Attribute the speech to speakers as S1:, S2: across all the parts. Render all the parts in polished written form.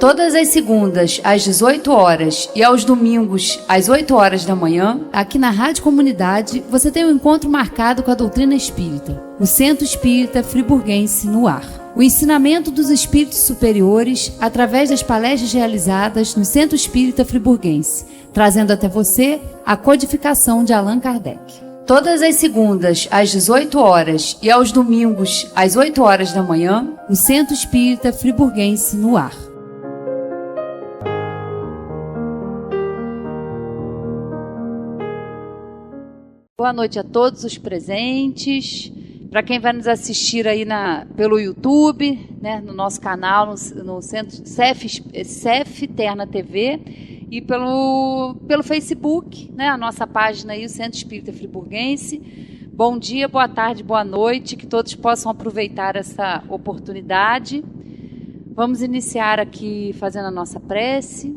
S1: Todas as segundas, às 18 horas e aos domingos, às 8 horas da manhã, aqui na Rádio Comunidade, você tem um encontro marcado com a doutrina espírita, o Centro Espírita Friburguense no ar. O ensinamento dos espíritos superiores através das palestras realizadas no Centro Espírita Friburguense, trazendo até você a codificação de Allan Kardec. Todas as segundas, às 18 horas e aos domingos, às 8 horas da manhã, o Centro Espírita Friburguense no ar. Boa noite a todos os presentes, para quem vai nos assistir aí pelo YouTube, né, no nosso canal, no Centro CEF Terna TV, e pelo Facebook, né, a nossa página aí, o Centro Espírita Friburguense. Bom dia, boa tarde, boa noite, que todos possam aproveitar essa oportunidade. Vamos iniciar aqui fazendo a nossa prece,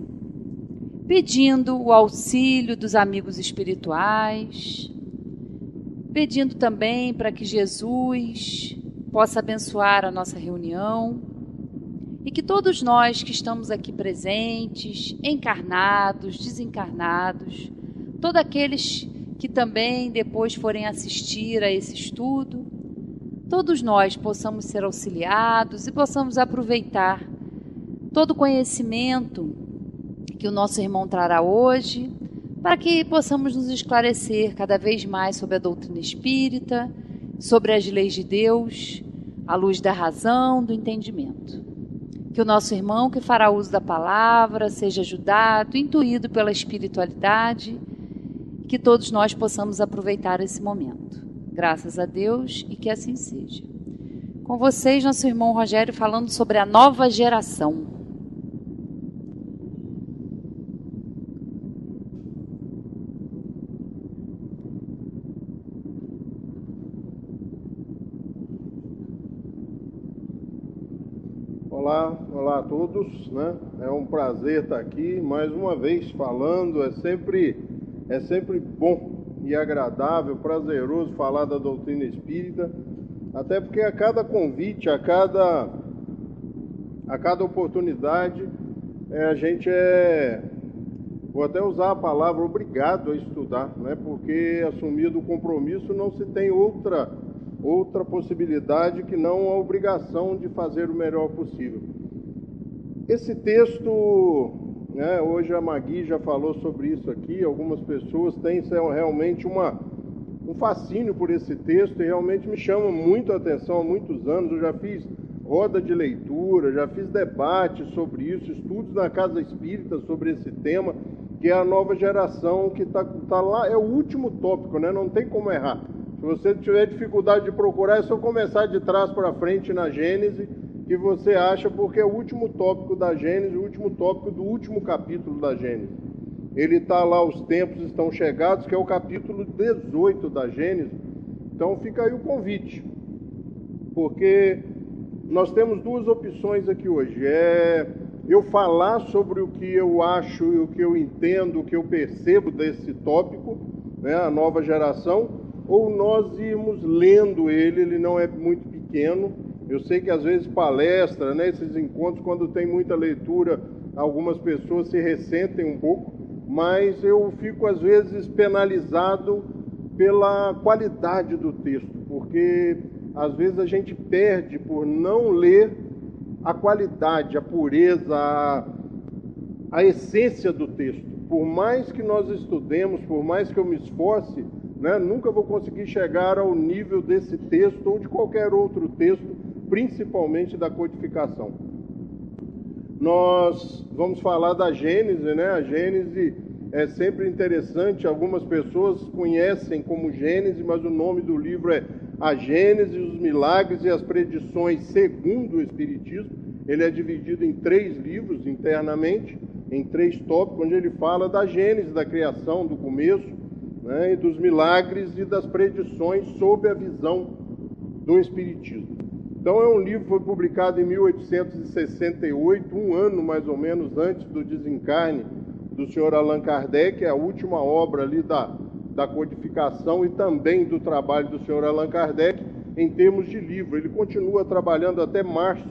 S1: pedindo o auxílio dos amigos espirituais, pedindo também para que Jesus possa abençoar a nossa reunião e que todos nós que estamos aqui presentes, encarnados, desencarnados, todos aqueles que também depois forem assistir a esse estudo, todos nós possamos ser auxiliados e possamos aproveitar todo o conhecimento que o nosso irmão trará hoje, para que possamos nos esclarecer cada vez mais sobre a doutrina espírita, sobre as leis de Deus, à luz da razão, do entendimento. Que o nosso irmão que fará uso da palavra seja ajudado, intuído pela espiritualidade, que todos nós possamos aproveitar esse momento. Graças a Deus e que assim seja. Com vocês, nosso irmão Rogério, falando sobre a nova geração.
S2: Olá a todos, né? É um prazer estar aqui mais uma vez falando. É sempre bom e agradável, prazeroso falar da doutrina espírita, até porque a cada convite, a cada oportunidade, a gente vou até usar a palavra obrigado a estudar, né? Porque assumido o compromisso não se tem outra possibilidade que não a obrigação de fazer o melhor possível. Esse texto, né, hoje a Magui já falou sobre isso aqui, algumas pessoas têm realmente um fascínio por esse texto e realmente me chama muito a atenção há muitos anos. Eu já fiz roda de leitura, já fiz debate sobre isso, estudos na Casa Espírita sobre esse tema, que é a nova geração que tá lá, é o último tópico, né? Não tem como errar. Se você tiver dificuldade de procurar, é só começar de trás para frente na Gênese, que você acha, porque é o último tópico da Gênese, o último tópico do último capítulo da Gênese. Ele está lá, os tempos estão chegados, que é o capítulo 18 da Gênese. Então fica aí o convite, porque nós temos duas opções aqui hoje. Eu falar sobre o que eu acho e o que eu entendo, o que eu percebo desse tópico, né, a nova geração, ou nós irmos lendo ele não é muito pequeno. Eu sei que às vezes palestra, né, esses encontros, quando tem muita leitura, algumas pessoas se ressentem um pouco, mas eu fico às vezes penalizado pela qualidade do texto, porque às vezes a gente perde por não ler a qualidade, a pureza, a essência do texto. Por mais que nós estudemos, por mais que eu me esforce, né, nunca vou conseguir chegar ao nível desse texto ou de qualquer outro texto, principalmente da codificação. Nós vamos falar da Gênese, né? A Gênese é sempre interessante, algumas pessoas conhecem como Gênese, mas o nome do livro é A Gênese, os Milagres e as Predições segundo o Espiritismo. Ele é dividido em 3 livros internamente, em 3 tópicos, onde ele fala da Gênese, da criação, do começo, né, e dos milagres e das predições sob a visão do Espiritismo. Então é um livro que foi publicado em 1868, um ano mais ou menos antes do desencarne do senhor Allan Kardec, é a última obra ali da codificação e também do trabalho do senhor Allan Kardec em termos de livro. Ele continua trabalhando até março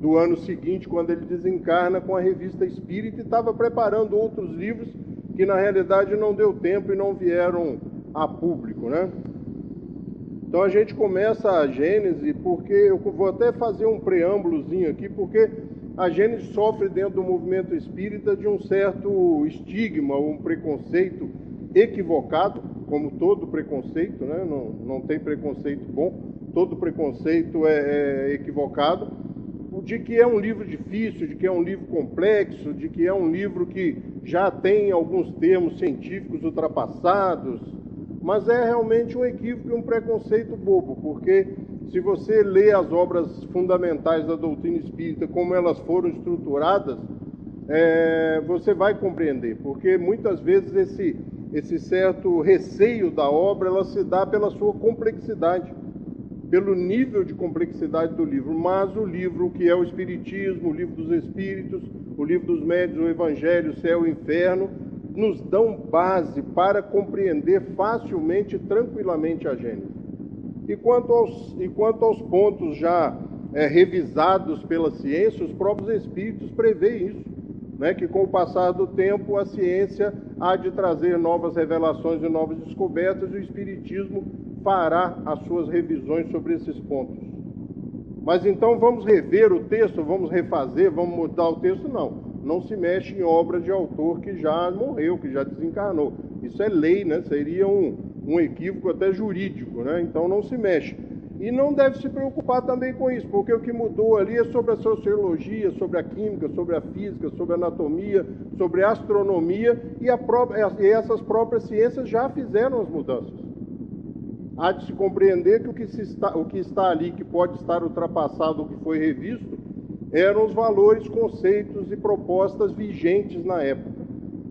S2: do ano seguinte, quando ele desencarna, com a Revista Espírita, e estava preparando outros livros que na realidade não deu tempo e não vieram a público, né? Então a gente começa a Gênese, porque eu vou até fazer um preâmbulozinho aqui, porque a Gênese sofre dentro do movimento espírita de um certo estigma, um preconceito equivocado, como todo preconceito, né? Não tem preconceito bom, todo preconceito é equivocado, de que é um livro difícil, de que é um livro complexo, de que é um livro que já tem alguns termos científicos ultrapassados, mas é realmente um equívoco e um preconceito bobo, porque se você lê as obras fundamentais da doutrina espírita, como elas foram estruturadas, você vai compreender, porque muitas vezes esse certo receio da obra, ela se dá pela sua complexidade, pelo nível de complexidade do livro, mas o livro que é o Espiritismo, o livro dos Espíritos, o livro dos Médiuns, o Evangelho, o Céu e o Inferno, nos dão base para compreender facilmente e tranquilamente a Gênese. E quanto aos pontos já revisados pela ciência, os próprios Espíritos prevêem isso, né? Que com o passar do tempo a ciência há de trazer novas revelações e novas descobertas, e o Espiritismo fará as suas revisões sobre esses pontos. Mas então vamos rever o texto, vamos refazer, vamos mudar o texto? Não se mexe em obra de autor que já morreu, que já desencarnou. Isso é lei, né? Seria um equívoco até jurídico, né? Então não se mexe. E não deve se preocupar também com isso, porque o que mudou ali é sobre a sociologia, sobre a química, sobre a física, sobre a anatomia, sobre a astronomia, e essas próprias ciências já fizeram as mudanças. Há de se compreender que o que está ali, que pode estar ultrapassado, o que foi revisto, eram os valores, conceitos e propostas vigentes na época.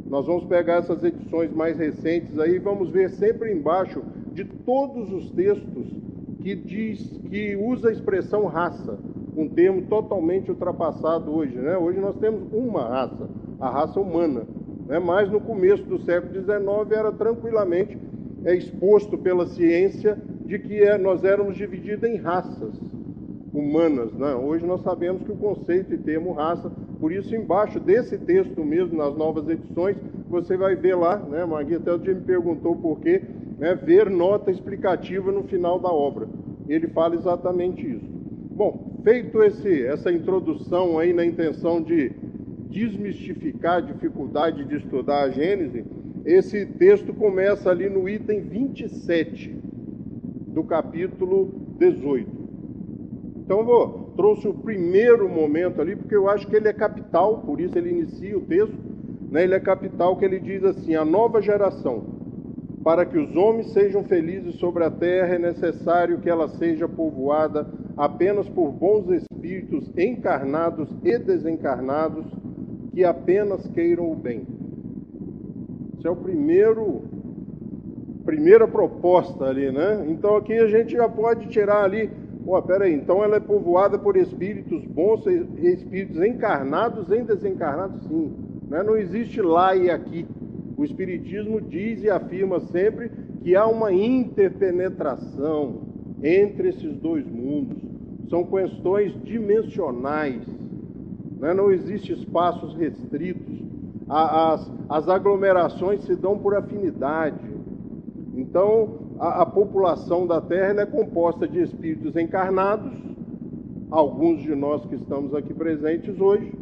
S2: Nós vamos pegar essas edições mais recentes aí e vamos ver sempre embaixo de todos os textos que usa a expressão raça, um termo totalmente ultrapassado hoje, né? Hoje nós temos uma raça, a raça humana, né? Mas no começo do século XIX era tranquilamente exposto pela ciência de que nós éramos divididos em raças humanas, né? Hoje nós sabemos que o conceito e termo raça, por isso embaixo desse texto mesmo, nas novas edições, você vai ver lá, né? Magui até o dia me perguntou por quê, né? Ver nota explicativa no final da obra. Ele fala exatamente isso. Bom, feito essa introdução aí na intenção de desmistificar a dificuldade de estudar a Gênese, esse texto começa ali no item 27 do capítulo 18. Então trouxe o primeiro momento ali, porque eu acho que ele é capital, por isso ele inicia o texto, né? Ele é capital, que ele diz assim: a nova geração, para que os homens sejam felizes sobre a terra, é necessário que ela seja povoada apenas por bons espíritos encarnados e desencarnados, que apenas queiram o bem. Essa é a primeira proposta ali, né? Então aqui a gente já pode tirar ali, então ela é povoada por espíritos bons e espíritos encarnados e desencarnados, sim, né? Não existe lá e aqui. O Espiritismo diz e afirma sempre que há uma interpenetração entre esses dois mundos. São questões dimensionais, né? Não existem espaços restritos. As aglomerações se dão por afinidade. Então, a população da Terra ela é composta de espíritos encarnados, alguns de nós que estamos aqui presentes hoje,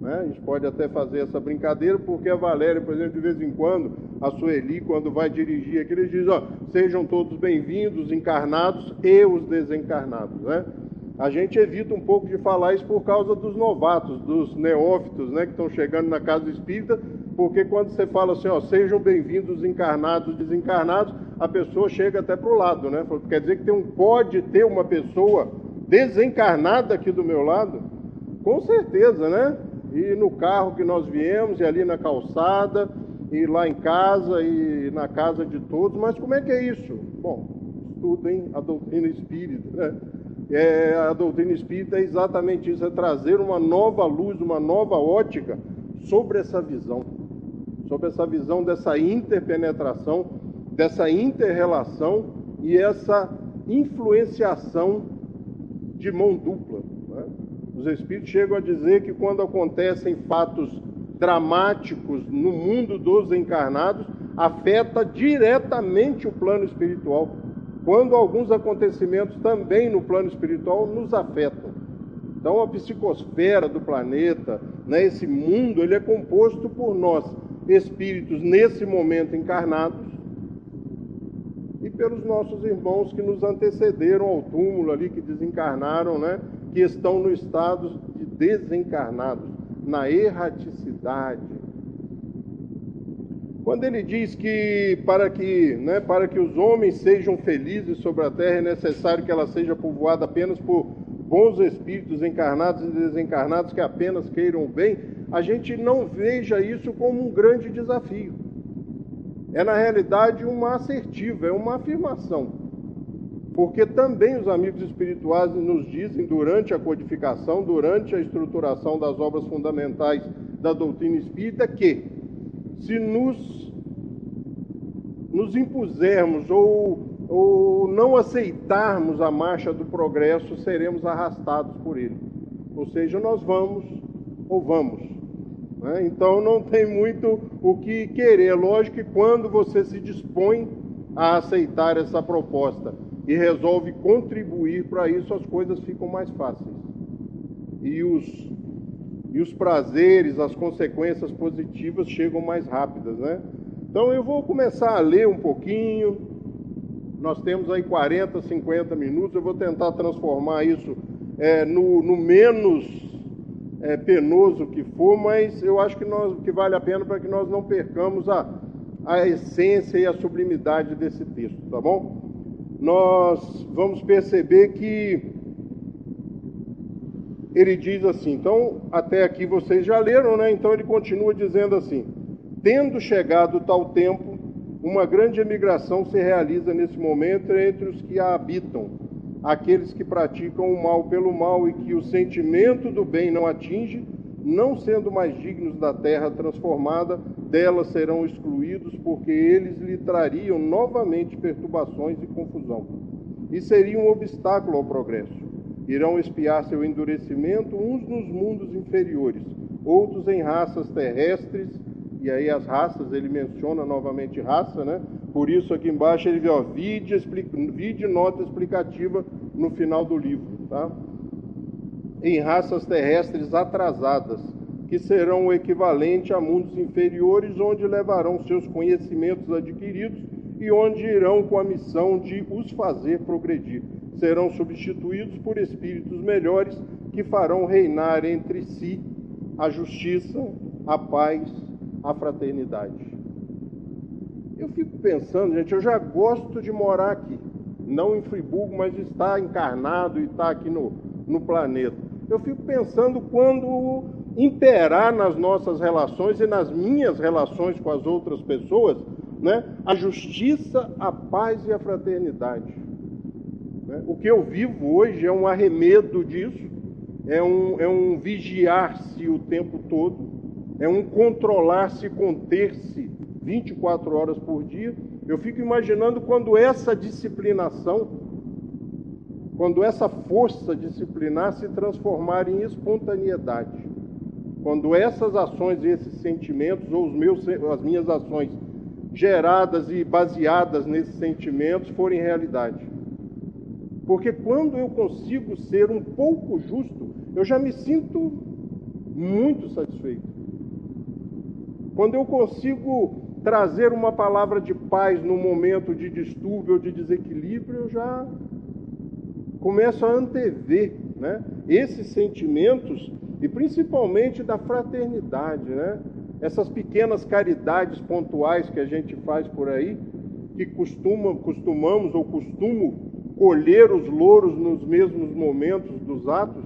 S2: né? A gente pode até fazer essa brincadeira, porque a Valéria, por exemplo, de vez em quando, a Sueli, quando vai dirigir aqui, eles dizem, sejam todos bem-vindos, encarnados e os desencarnados, né? A gente evita um pouco de falar isso por causa dos novatos, dos neófitos, né, que estão chegando na casa espírita, porque quando você fala assim, sejam bem-vindos encarnados, desencarnados, a pessoa chega até para o lado, né? Quer dizer que pode ter uma pessoa desencarnada aqui do meu lado? Com certeza, né? E no carro que nós viemos, e ali na calçada, e lá em casa, e na casa de todos, mas como é que é isso? Bom, estudem a doutrina espírita, né? A doutrina espírita é exatamente isso, é trazer uma nova luz, uma nova ótica sobre essa visão dessa interpenetração, dessa inter-relação e essa influenciação de mão dupla, né? Os espíritos chegam a dizer que quando acontecem fatos dramáticos no mundo dos encarnados, afeta diretamente o plano espiritual. Quando alguns acontecimentos também no plano espiritual nos afetam. Então a psicosfera do planeta, né, esse mundo, ele é composto por nós, espíritos nesse momento encarnados, e pelos nossos irmãos que nos antecederam ao túmulo ali, que desencarnaram, né, que estão no estado de desencarnados, na erraticidade. Quando ele diz que para que os homens sejam felizes sobre a terra é necessário que ela seja povoada apenas por bons espíritos encarnados e desencarnados que apenas queiram o bem, a gente não veja isso como um grande desafio. É, na realidade, uma assertiva, é uma afirmação. Porque também os amigos espirituais nos dizem, durante a codificação, durante a estruturação das obras fundamentais da doutrina espírita, que se nos impusermos ou não aceitarmos a marcha do progresso, seremos arrastados por ele. Ou seja, nós vamos ou vamos. Né? Então não tem muito o que querer. Lógico que quando você se dispõe a aceitar essa proposta e resolve contribuir para isso, as coisas ficam mais fáceis. E os prazeres, as consequências positivas chegam mais rápidas, né? Então eu vou começar a ler um pouquinho. Nós temos aí 40, 50 minutos. Eu vou tentar transformar isso no menos penoso que for, mas eu acho que vale a pena para que nós não percamos a essência e a sublimidade desse texto, tá bom? Nós vamos perceber que ele diz assim, então, até aqui vocês já leram, né? Então ele continua dizendo assim: tendo chegado tal tempo, uma grande emigração se realiza nesse momento entre os que a habitam, aqueles que praticam o mal pelo mal e que o sentimento do bem não atinge, não sendo mais dignos da terra transformada, dela serão excluídos, porque eles lhe trariam novamente perturbações e confusão, e seriam um obstáculo ao progresso. Irão expiar seu endurecimento uns nos mundos inferiores, outros em raças terrestres, e aí as raças, ele menciona novamente raça, né? Por isso aqui embaixo ele vê, vide nota explicativa no final do livro, tá? Em raças terrestres atrasadas, que serão o equivalente a mundos inferiores, onde levarão seus conhecimentos adquiridos e onde irão com a missão de os fazer progredir. Serão substituídos por espíritos melhores que farão reinar entre si a justiça, a paz, a fraternidade. Eu fico pensando, gente, eu já gosto de morar aqui, não em Friburgo, mas de estar encarnado e estar aqui no planeta. Eu fico pensando quando imperar nas nossas relações e nas minhas relações com as outras pessoas, né, a justiça, a paz e a fraternidade. O que eu vivo hoje é um arremedo disso, é um vigiar-se o tempo todo, é um controlar-se, conter-se 24 horas por dia. Eu fico imaginando quando essa disciplinação, quando essa força disciplinar se transformar em espontaneidade, quando essas ações e esses sentimentos, ou as minhas ações geradas e baseadas nesses sentimentos forem realidade. Porque quando eu consigo ser um pouco justo, eu já me sinto muito satisfeito. Quando eu consigo trazer uma palavra de paz no momento de distúrbio ou de desequilíbrio, eu já começo a antever, né, esses sentimentos, e principalmente da fraternidade, né? Essas pequenas caridades pontuais que a gente faz por aí, que costumo colher os louros nos mesmos momentos dos atos.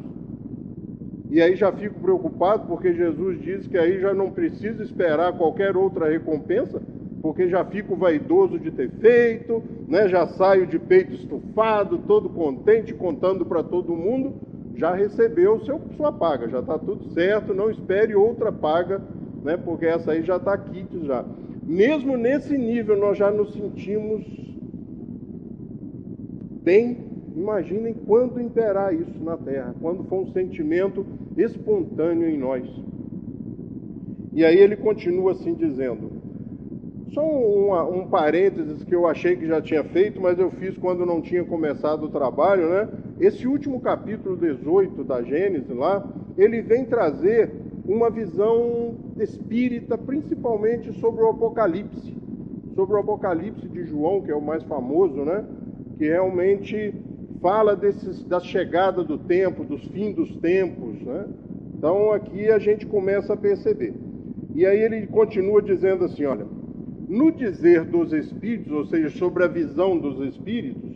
S2: E aí já fico preocupado, porque Jesus diz que aí já não preciso esperar qualquer outra recompensa, porque já fico vaidoso de ter feito, né? Já saio de peito estufado, todo contente, contando para todo mundo, já recebeu sua paga, já está tudo certo, não espere outra paga, né? Porque essa aí já está aqui já. Mesmo nesse nível nós já nos sentimos bem imaginem quando imperar isso na Terra, quando for um sentimento espontâneo em nós. E aí ele continua assim dizendo, só um parênteses que eu achei que já tinha feito, mas eu fiz quando não tinha começado o trabalho, né? Esse último capítulo 18 da Gênesis lá, ele vem trazer uma visão espírita, principalmente sobre o Apocalipse de João, que é o mais famoso, né? Que realmente fala da chegada do tempo, dos fins dos tempos, né? Então aqui a gente começa a perceber. E aí ele continua dizendo assim, olha, no dizer dos espíritos, ou seja, sobre a visão dos espíritos,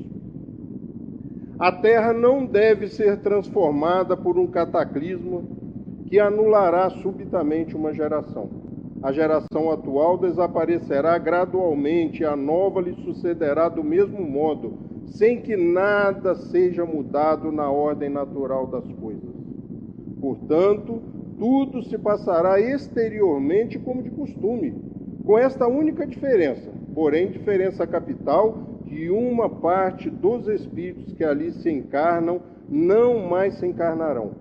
S2: a Terra não deve ser transformada por um cataclisma que anulará subitamente uma geração. A geração atual desaparecerá gradualmente e a nova lhe sucederá do mesmo modo, sem que nada seja mudado na ordem natural das coisas. Portanto, tudo se passará exteriormente como de costume, com esta única diferença, porém diferença capital, que uma parte dos espíritos que ali se encarnam não mais se encarnarão.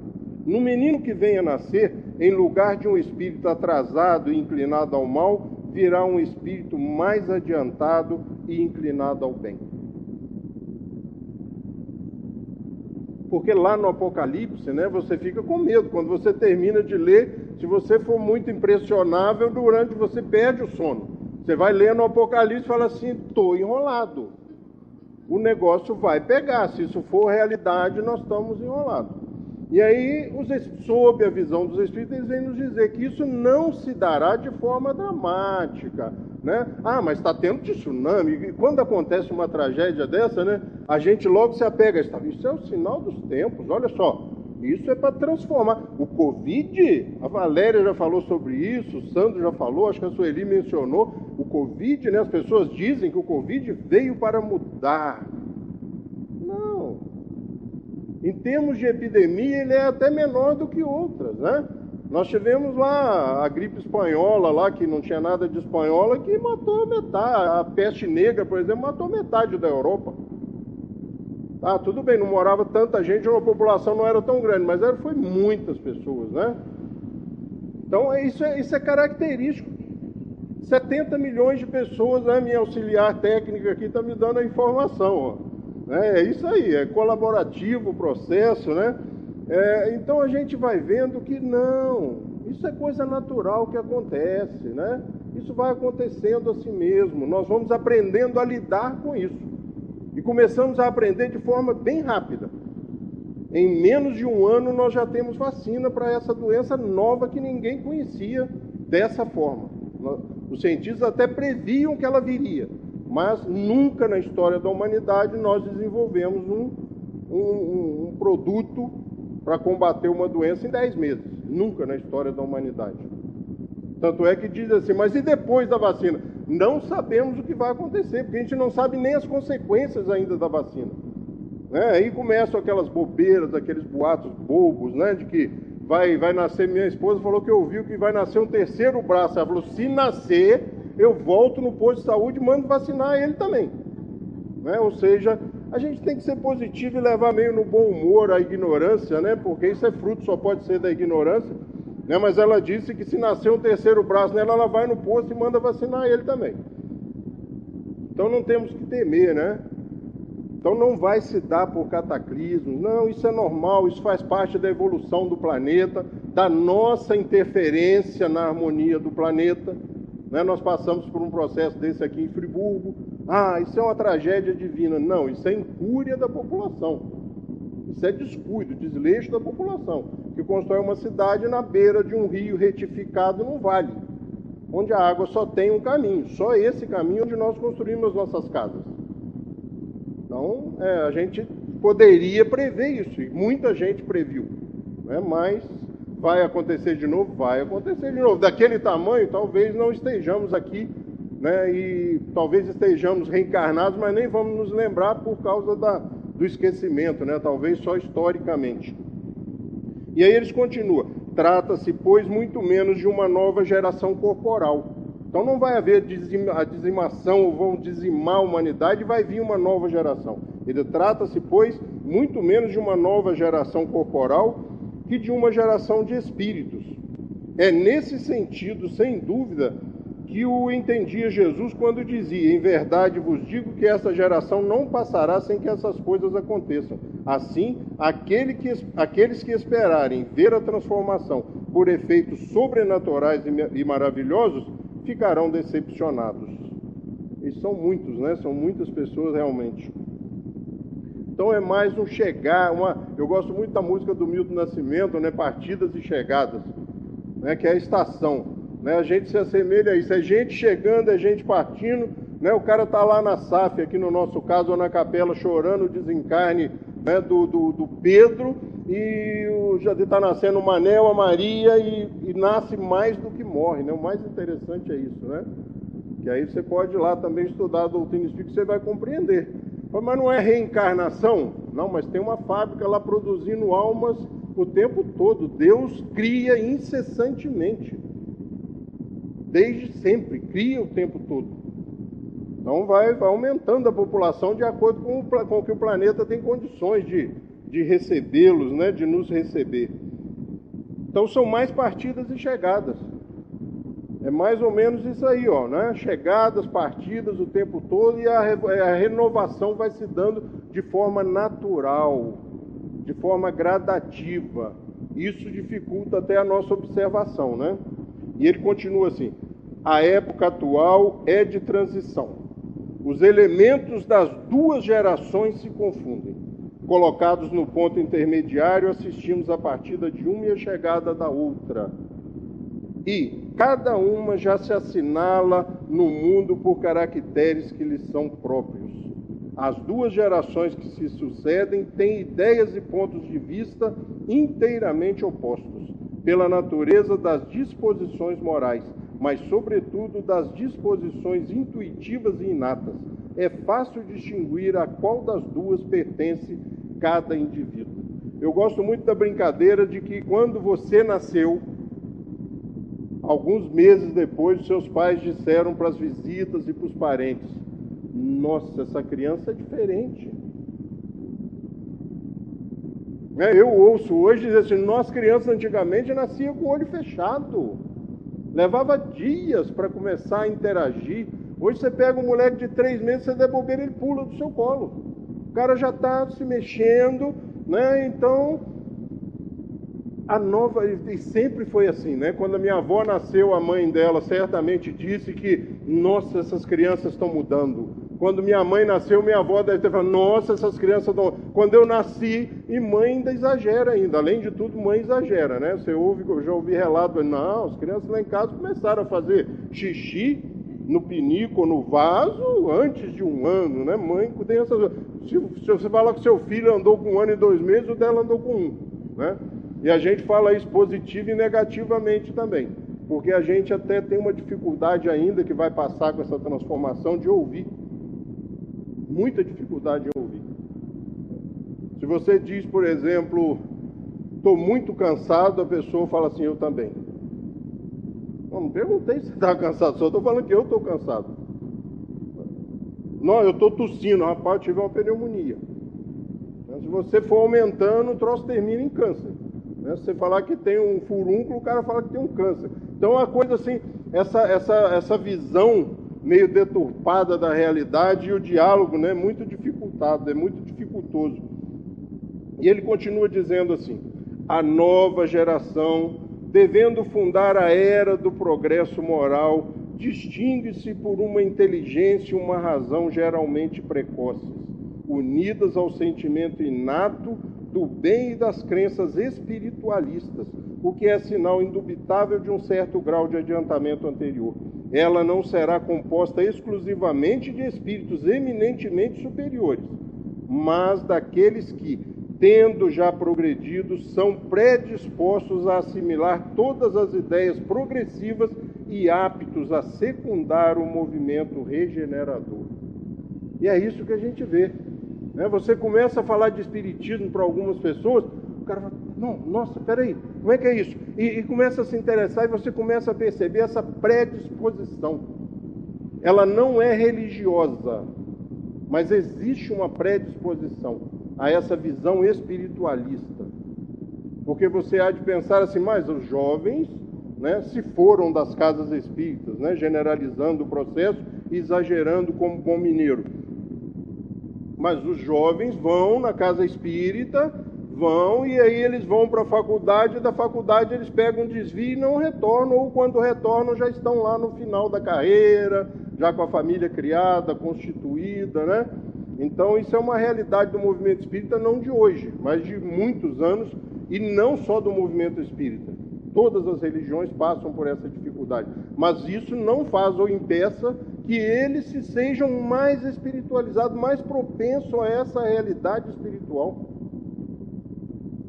S2: No menino que venha nascer, em lugar de um espírito atrasado e inclinado ao mal, virá um espírito mais adiantado e inclinado ao bem. Porque lá no Apocalipse, né, você fica com medo. Quando você termina de ler, se você for muito impressionável, você perde o sono. Você vai lendo o Apocalipse e fala assim, estou enrolado. O negócio vai pegar. Se isso for realidade, nós estamos enrolados. E aí, sob a visão dos Espíritos, eles vêm nos dizer que isso não se dará de forma dramática, né? Ah, mas está tendo tsunami. E quando acontece uma tragédia dessa, né, a gente logo se apega. Isso é o sinal dos tempos, olha só. Isso é para transformar. O Covid, a Valéria já falou sobre isso, o Sandro já falou, acho que a Sueli mencionou. O Covid, né, as pessoas dizem que o Covid veio para mudar. Não. Em termos de epidemia, ele é até menor do que outras, né? Nós tivemos lá a gripe espanhola, lá que não tinha nada de espanhola, que matou metade. A peste negra, por exemplo, matou metade da Europa. Ah, tudo bem, não morava tanta gente, a população não era tão grande, mas foi muitas pessoas, né? Então, isso é característico. 70 milhões de pessoas, né? Minha auxiliar técnica aqui está me dando a informação, ó. É isso aí, é colaborativo o processo, né? Então a gente vai vendo que não, isso é coisa natural que acontece, né? Isso vai acontecendo assim mesmo, nós vamos aprendendo a lidar com isso. E começamos a aprender de forma bem rápida. Em menos de um ano nós já temos vacina para essa doença nova que ninguém conhecia dessa forma. Os cientistas até previam que ela viria. Mas nunca na história da humanidade nós desenvolvemos um produto para combater uma doença em 10 meses. Nunca na história da humanidade. Tanto é que diz assim, mas e depois da vacina? Não sabemos o que vai acontecer, porque a gente não sabe nem as consequências ainda da vacina. Aí começam aquelas bobeiras, aqueles boatos bobos, né, de que vai nascer, minha esposa falou que ouviu que vai nascer um terceiro braço. Ela falou, se nascer, eu volto no posto de saúde e mando vacinar ele também. Né? Ou seja, a gente tem que ser positivo e levar meio no bom humor a ignorância, né? Porque isso é fruto, só pode ser da ignorância. Né? Mas ela disse que se nascer um terceiro braço nela, ela vai no posto e manda vacinar ele também. Então não temos que temer, né? Então não vai se dar por cataclismo. Não, isso é normal, isso faz parte da evolução do planeta, da nossa interferência na harmonia do planeta. Né? Nós passamos por um processo desse aqui em Friburgo. Ah, isso é uma tragédia divina. Não, isso é incúria da população. Isso é descuido, desleixo da população, que constrói uma cidade na beira de um rio retificado num vale, onde a água só tem um caminho, só esse caminho onde nós construímos nossas casas. Então, a gente poderia prever isso, e muita gente previu, né? Mas vai acontecer de novo? Vai acontecer de novo. Daquele tamanho, talvez não estejamos aqui, né? E talvez estejamos reencarnados, mas nem vamos nos lembrar por causa do esquecimento, né? Talvez só historicamente. E aí eles continuam. Trata-se, pois, muito menos de uma nova geração corporal. Então não vai haver a dizimação, ou vão dizimar a humanidade, vai vir uma nova geração. Ele trata-se, pois, muito menos de uma nova geração corporal que de uma geração de espíritos. É nesse sentido, sem dúvida, que o entendia Jesus quando dizia: em verdade vos digo que essa geração não passará sem que essas coisas aconteçam. Assim, aqueles que esperarem ver a transformação por efeitos sobrenaturais e maravilhosos ficarão decepcionados. E são muitos, né? São muitas pessoas realmente. Então é mais um chegar, eu gosto muito da música do Milton Nascimento, né? Partidas e chegadas, né? Que é a estação, né? A gente se assemelha a isso, é gente chegando, é gente partindo, né? O cara está lá na SAF, aqui no nosso caso, ou na capela, chorando o desencarne, né? do Pedro, e já está nascendo o Manel, a Maria, e nasce mais do que morre, né? O mais interessante é isso, né? Que aí você pode ir lá também estudar a doutrina espírita, você vai compreender. Mas não é reencarnação? Não, mas tem uma fábrica lá produzindo almas o tempo todo. Deus cria incessantemente. Desde sempre, cria o tempo todo. Então vai aumentando a população de acordo com que o planeta tem condições de recebê-los, né? De nos receber. Então são mais partidas e chegadas. É mais ou menos isso aí, ó, né? Chegadas, partidas o tempo todo, e a renovação vai se dando de forma natural, de forma gradativa. Isso dificulta até a nossa observação, né? E ele continua assim: a época atual é de transição. Os elementos das duas gerações se confundem. Colocados no ponto intermediário, assistimos a partida de uma e a chegada da outra. E cada uma já se assinala no mundo por caracteres que lhes são próprios. As duas gerações que se sucedem têm ideias e pontos de vista inteiramente opostos, pela natureza das disposições morais, mas sobretudo das disposições intuitivas e inatas. É fácil distinguir a qual das duas pertence cada indivíduo. Eu gosto muito da brincadeira de que quando você nasceu, alguns meses depois, os seus pais disseram para as visitas e para os parentes: nossa, essa criança é diferente. Eu ouço hoje dizer assim: nós crianças antigamente nasciam com o olho fechado. Levava dias para começar a interagir. Hoje você pega um moleque de 3 meses, você der bobeira, ele pula do seu colo. O cara já está se mexendo, né? Então, e sempre foi assim, né? Quando a minha avó nasceu, a mãe dela certamente disse que, nossa, essas crianças estão mudando. Quando minha mãe nasceu, minha avó deve ter falado: nossa, essas crianças estão... Quando eu nasci, e mãe ainda exagera ainda. Além de tudo, mãe exagera, né? Eu já ouvi relato: não, as crianças lá em casa começaram a fazer xixi no pinico, no vaso, antes de 1 ano, né? Mãe, criança... Se você falar que seu filho andou com 1 ano e 2 meses, o dela andou com 1, né? E a gente fala isso positivo e negativamente também, porque a gente até tem uma dificuldade ainda, que vai passar com essa transformação, de ouvir. Muita dificuldade em ouvir. Se você diz, por exemplo, estou muito cansado, a pessoa fala assim: eu também. Não perguntei se você estava cansado, só estou falando que eu estou cansado. Não, eu estou tossindo, rapaz, eu tive uma pneumonia. Se você for aumentando, o troço termina em câncer. Se você falar que tem um furúnculo, o cara fala que tem um câncer. Então, é uma coisa assim, essa visão meio deturpada da realidade, e o diálogo, né, muito dificultado, é muito dificultoso. E ele continua dizendo assim: a nova geração, devendo fundar a era do progresso moral, distingue-se por uma inteligência e uma razão geralmente precoces, unidas ao sentimento inato do bem e das crenças espiritualistas, o que é sinal indubitável de um certo grau de adiantamento anterior. Ela não será composta exclusivamente de espíritos eminentemente superiores, mas daqueles que, tendo já progredido, são predispostos a assimilar todas as ideias progressivas e aptos a secundar o movimento regenerador. E é isso que a gente vê. Você começa a falar de espiritismo para algumas pessoas, o cara fala: não, nossa, peraí, como é que é isso? E começa a se interessar, e você começa a perceber essa predisposição. Ela não é religiosa, Mas existe uma predisposição a essa visão espiritualista. Porque você há de pensar assim, mas os jovens, né, se foram das casas espíritas, né, generalizando o processo e exagerando como bom mineiro. Mas os jovens vão na casa espírita, vão e aí eles vão para a faculdade, e da faculdade eles pegam um desvio e não retornam, ou quando retornam já estão lá no final da carreira, já com a família criada, constituída, né? Então isso é uma realidade do movimento espírita, não de hoje, mas de muitos anos, e não só do movimento espírita. Todas as religiões passam por essa dificuldade, mas isso não faz ou impeça que eles se sejam mais espiritualizados, mais propensos a essa realidade espiritual.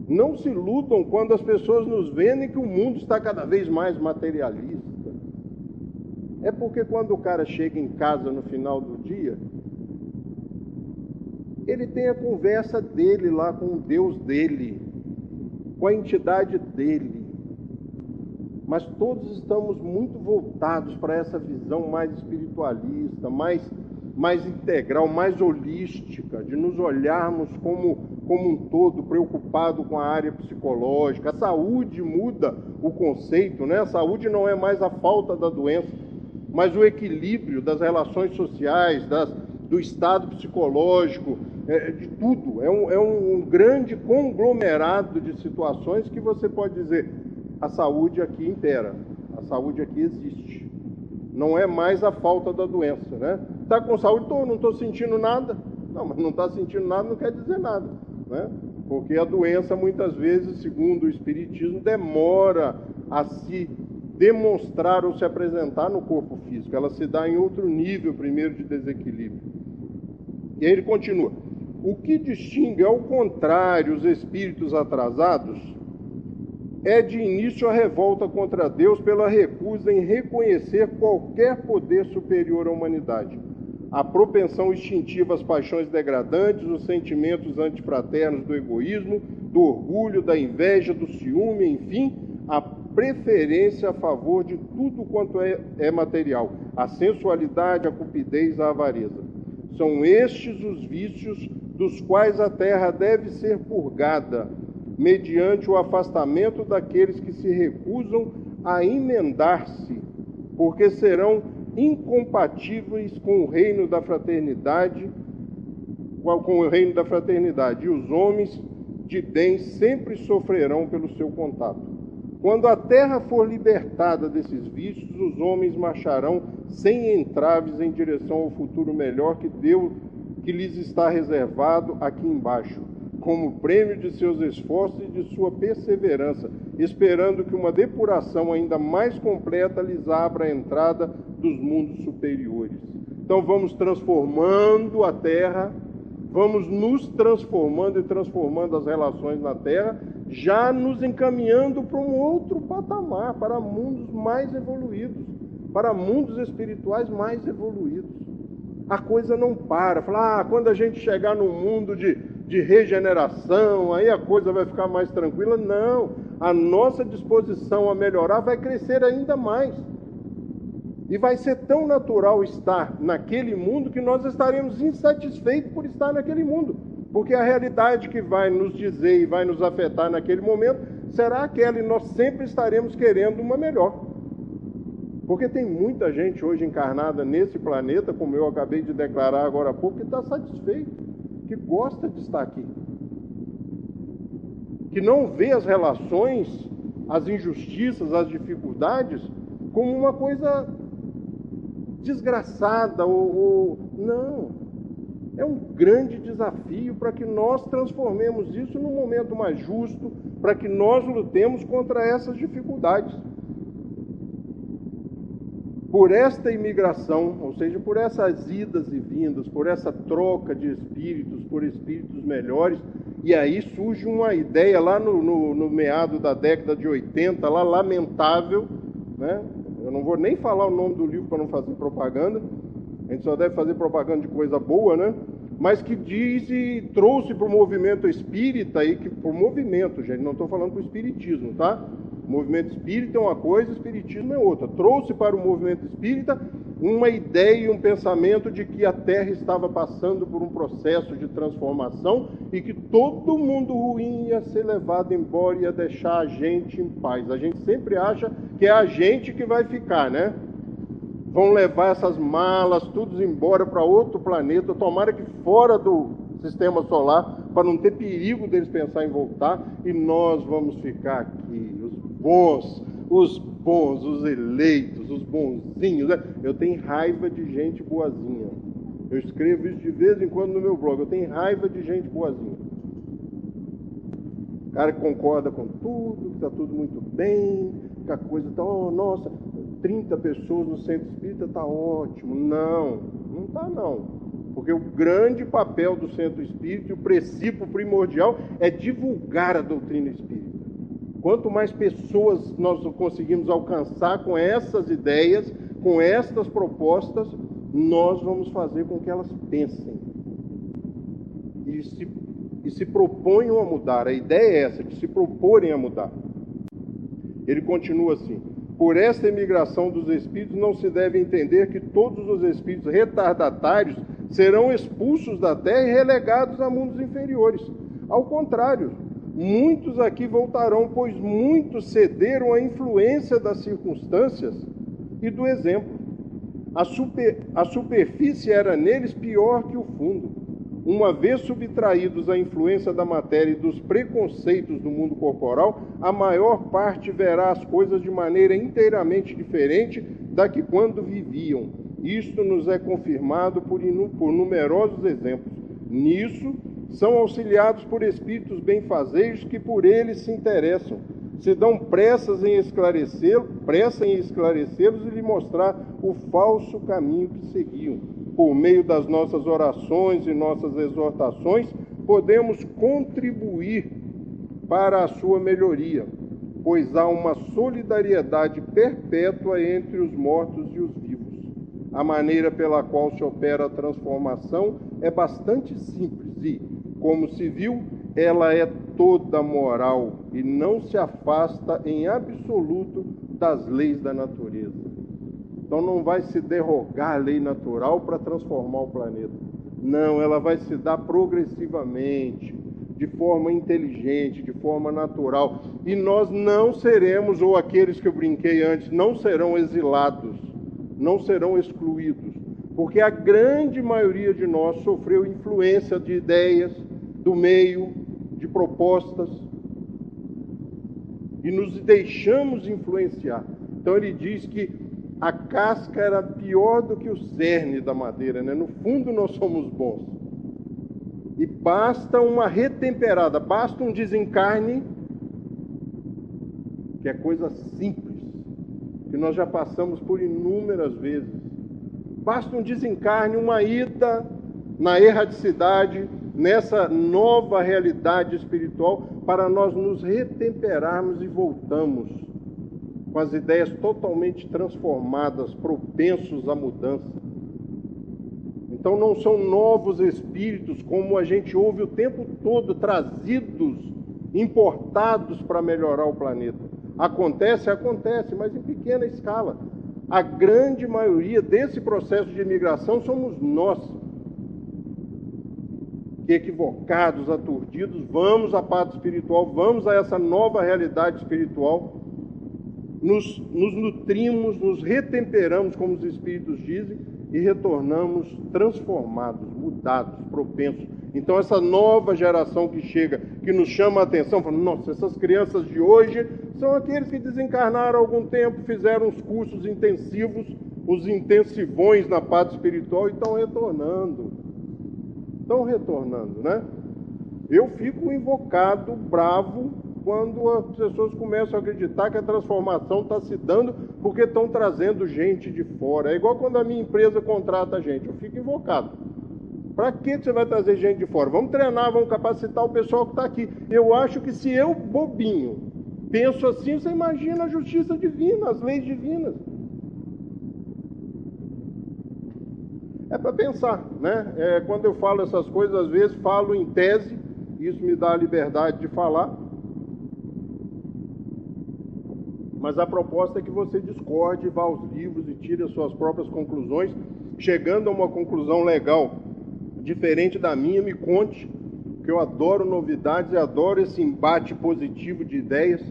S2: Não se iludam quando as pessoas nos veem que o mundo está cada vez mais materialista. É porque quando o cara chega em casa no final do dia, ele tem a conversa dele lá com o Deus dele, com a entidade dele. Mas todos estamos muito voltados para essa visão mais espiritualista, mais integral, mais holística, de nos olharmos como um todo, preocupado com a área psicológica. A saúde muda o conceito, né? A saúde não é mais a falta da doença, mas o equilíbrio das relações sociais, do estado psicológico, de tudo. É um grande conglomerado de situações que você pode dizer, a saúde aqui impera, a saúde aqui existe. Não é mais a falta da doença, né? Está com saúde? Não estou sentindo nada. Não, mas não está sentindo nada não quer dizer nada, né? Porque a doença, muitas vezes, segundo o Espiritismo, demora a se demonstrar ou se apresentar no corpo físico. Ela se dá em outro nível, primeiro, de desequilíbrio. E aí ele continua. O que distingue, ao contrário, os espíritos atrasados é de início a revolta contra Deus pela recusa em reconhecer qualquer poder superior à humanidade. A propensão instintiva às paixões degradantes, os sentimentos antifraternos do egoísmo, do orgulho, da inveja, do ciúme, enfim, a preferência a favor de tudo quanto é material, a sensualidade, a cupidez, a avareza. São estes os vícios dos quais a terra deve ser purgada, mediante o afastamento daqueles que se recusam a emendar-se, porque serão incompatíveis com o reino da fraternidade, e os homens de bem sempre sofrerão pelo seu contato. Quando a terra for libertada desses vícios, os homens marcharão sem entraves em direção ao futuro melhor que lhes está reservado aqui embaixo, como prêmio de seus esforços e de sua perseverança, esperando que uma depuração ainda mais completa lhes abra a entrada dos mundos superiores. Então vamos transformando a Terra, vamos nos transformando e transformando as relações na Terra, já nos encaminhando para um outro patamar, para mundos mais evoluídos, para mundos espirituais mais evoluídos. A coisa não para. Fala, quando a gente chegar num mundo de regeneração, aí a coisa vai ficar mais tranquila. Não, a nossa disposição a melhorar vai crescer ainda mais. E vai ser tão natural estar naquele mundo que nós estaremos insatisfeitos por estar naquele mundo. Porque a realidade que vai nos dizer e vai nos afetar naquele momento será aquela, e nós sempre estaremos querendo uma melhor. Porque tem muita gente hoje encarnada nesse planeta, como eu acabei de declarar agora há pouco, que está satisfeito, que gosta de estar aqui, que não vê as relações, as injustiças, as dificuldades como uma coisa desgraçada não. É um grande desafio para que nós transformemos isso num momento mais justo, para que nós lutemos contra essas dificuldades. Por esta imigração, ou seja, por essas idas e vindas, por essa troca de espíritos, por espíritos melhores, e aí surge uma ideia lá no meado da década de 80, lá lamentável, né? Eu não vou nem falar o nome do livro para não fazer propaganda, a gente só deve fazer propaganda de coisa boa, né? Mas que diz e trouxe para o movimento espírita, para o movimento, gente, não estou falando para o espiritismo, tá? O movimento espírita é uma coisa, o espiritismo é outra. Trouxe para o movimento espírita uma ideia e um pensamento de que a Terra estava passando por um processo de transformação e que todo mundo ruim ia ser levado embora e ia deixar a gente em paz. A gente sempre acha que é a gente que vai ficar, né? Vão levar essas malas, tudo embora para outro planeta, tomara que fora do sistema solar, para não ter perigo deles pensar em voltar, e nós vamos ficar aqui, os bons, os eleitos, os bonzinhos, né? Eu tenho raiva de gente boazinha. Eu escrevo isso de vez em quando no meu blog. Eu tenho raiva de gente boazinha. Cara que concorda com tudo, que está tudo muito bem, que a coisa está, nossa, 30 pessoas no centro espírita está ótimo. Não está não. Porque o grande papel do centro espírita, e o princípio primordial, é divulgar a doutrina espírita. Quanto mais pessoas nós conseguimos alcançar com essas ideias, com estas propostas, nós vamos fazer com que elas pensem e se proponham a mudar. A ideia é essa, de se proporem a mudar. Ele continua assim: por esta imigração dos espíritos não se deve entender que todos os espíritos retardatários serão expulsos da Terra e relegados a mundos inferiores. Ao contrário, muitos aqui voltarão, pois muitos cederam à influência das circunstâncias e do exemplo. A superfície era neles pior que o fundo. Uma vez subtraídos à influência da matéria e dos preconceitos do mundo corporal, a maior parte verá as coisas de maneira inteiramente diferente da que quando viviam. Isto nos é confirmado por numerosos exemplos. Nisso, são auxiliados por espíritos benfazejos que por eles se interessam, se dão pressa em esclarecê-los e lhe mostrar o falso caminho que seguiam. Por meio das nossas orações e nossas exortações, podemos contribuir para a sua melhoria, pois há uma solidariedade perpétua entre os mortos e os vivos. A maneira pela qual se opera a transformação é bastante simples e, como se viu, ela é toda moral e não se afasta em absoluto das leis da natureza. Então não vai se derrogar a lei natural para transformar o planeta. Não, ela vai se dar progressivamente, de forma inteligente, de forma natural. E nós não seremos, ou aqueles que eu brinquei antes, não serão exilados, não serão excluídos, porque a grande maioria de nós sofreu influência de ideias, do meio, de propostas, e nos deixamos influenciar. Então ele diz que a casca era pior do que o cerne da madeira, né? No fundo nós somos bons. E basta uma retemperada, basta um desencarne, que é coisa simples, que nós já passamos por inúmeras vezes. Basta um desencarne, uma ida na erradicidade, nessa nova realidade espiritual, para nós nos retemperarmos e voltamos com as ideias totalmente transformadas, propensos à mudança. Então não são novos espíritos, como a gente ouve o tempo todo, trazidos, importados para melhorar o planeta. Acontece, mas em pequena escala. A grande maioria desse processo de imigração somos nós, que equivocados, aturdidos, vamos à pátria espiritual, vamos a essa nova realidade espiritual, nos nutrimos, nos retemperamos, como os Espíritos dizem, e retornamos transformados, mudados, propensos. Então essa nova geração que chega, que nos chama a atenção, falando, nossa, essas crianças de hoje são aqueles que desencarnaram há algum tempo, fizeram os cursos intensivos, os intensivões na pátria espiritual e estão retornando, né? Eu fico invocado, bravo, quando as pessoas começam a acreditar que a transformação está se dando porque estão trazendo gente de fora. É igual quando a minha empresa contrata a gente, eu fico invocado. Para que você vai trazer gente de fora? Vamos treinar, vamos capacitar o pessoal que está aqui. Eu acho que se eu, bobinho, penso assim, você imagina a justiça divina, as leis divinas. É para pensar, né? Quando eu falo essas coisas, às vezes falo em tese, isso me dá a liberdade de falar. Mas a proposta é que você discorde, vá aos livros e tire as suas próprias conclusões. Chegando a uma conclusão legal, diferente da minha, me conte, que eu adoro novidades e adoro esse embate positivo de ideias,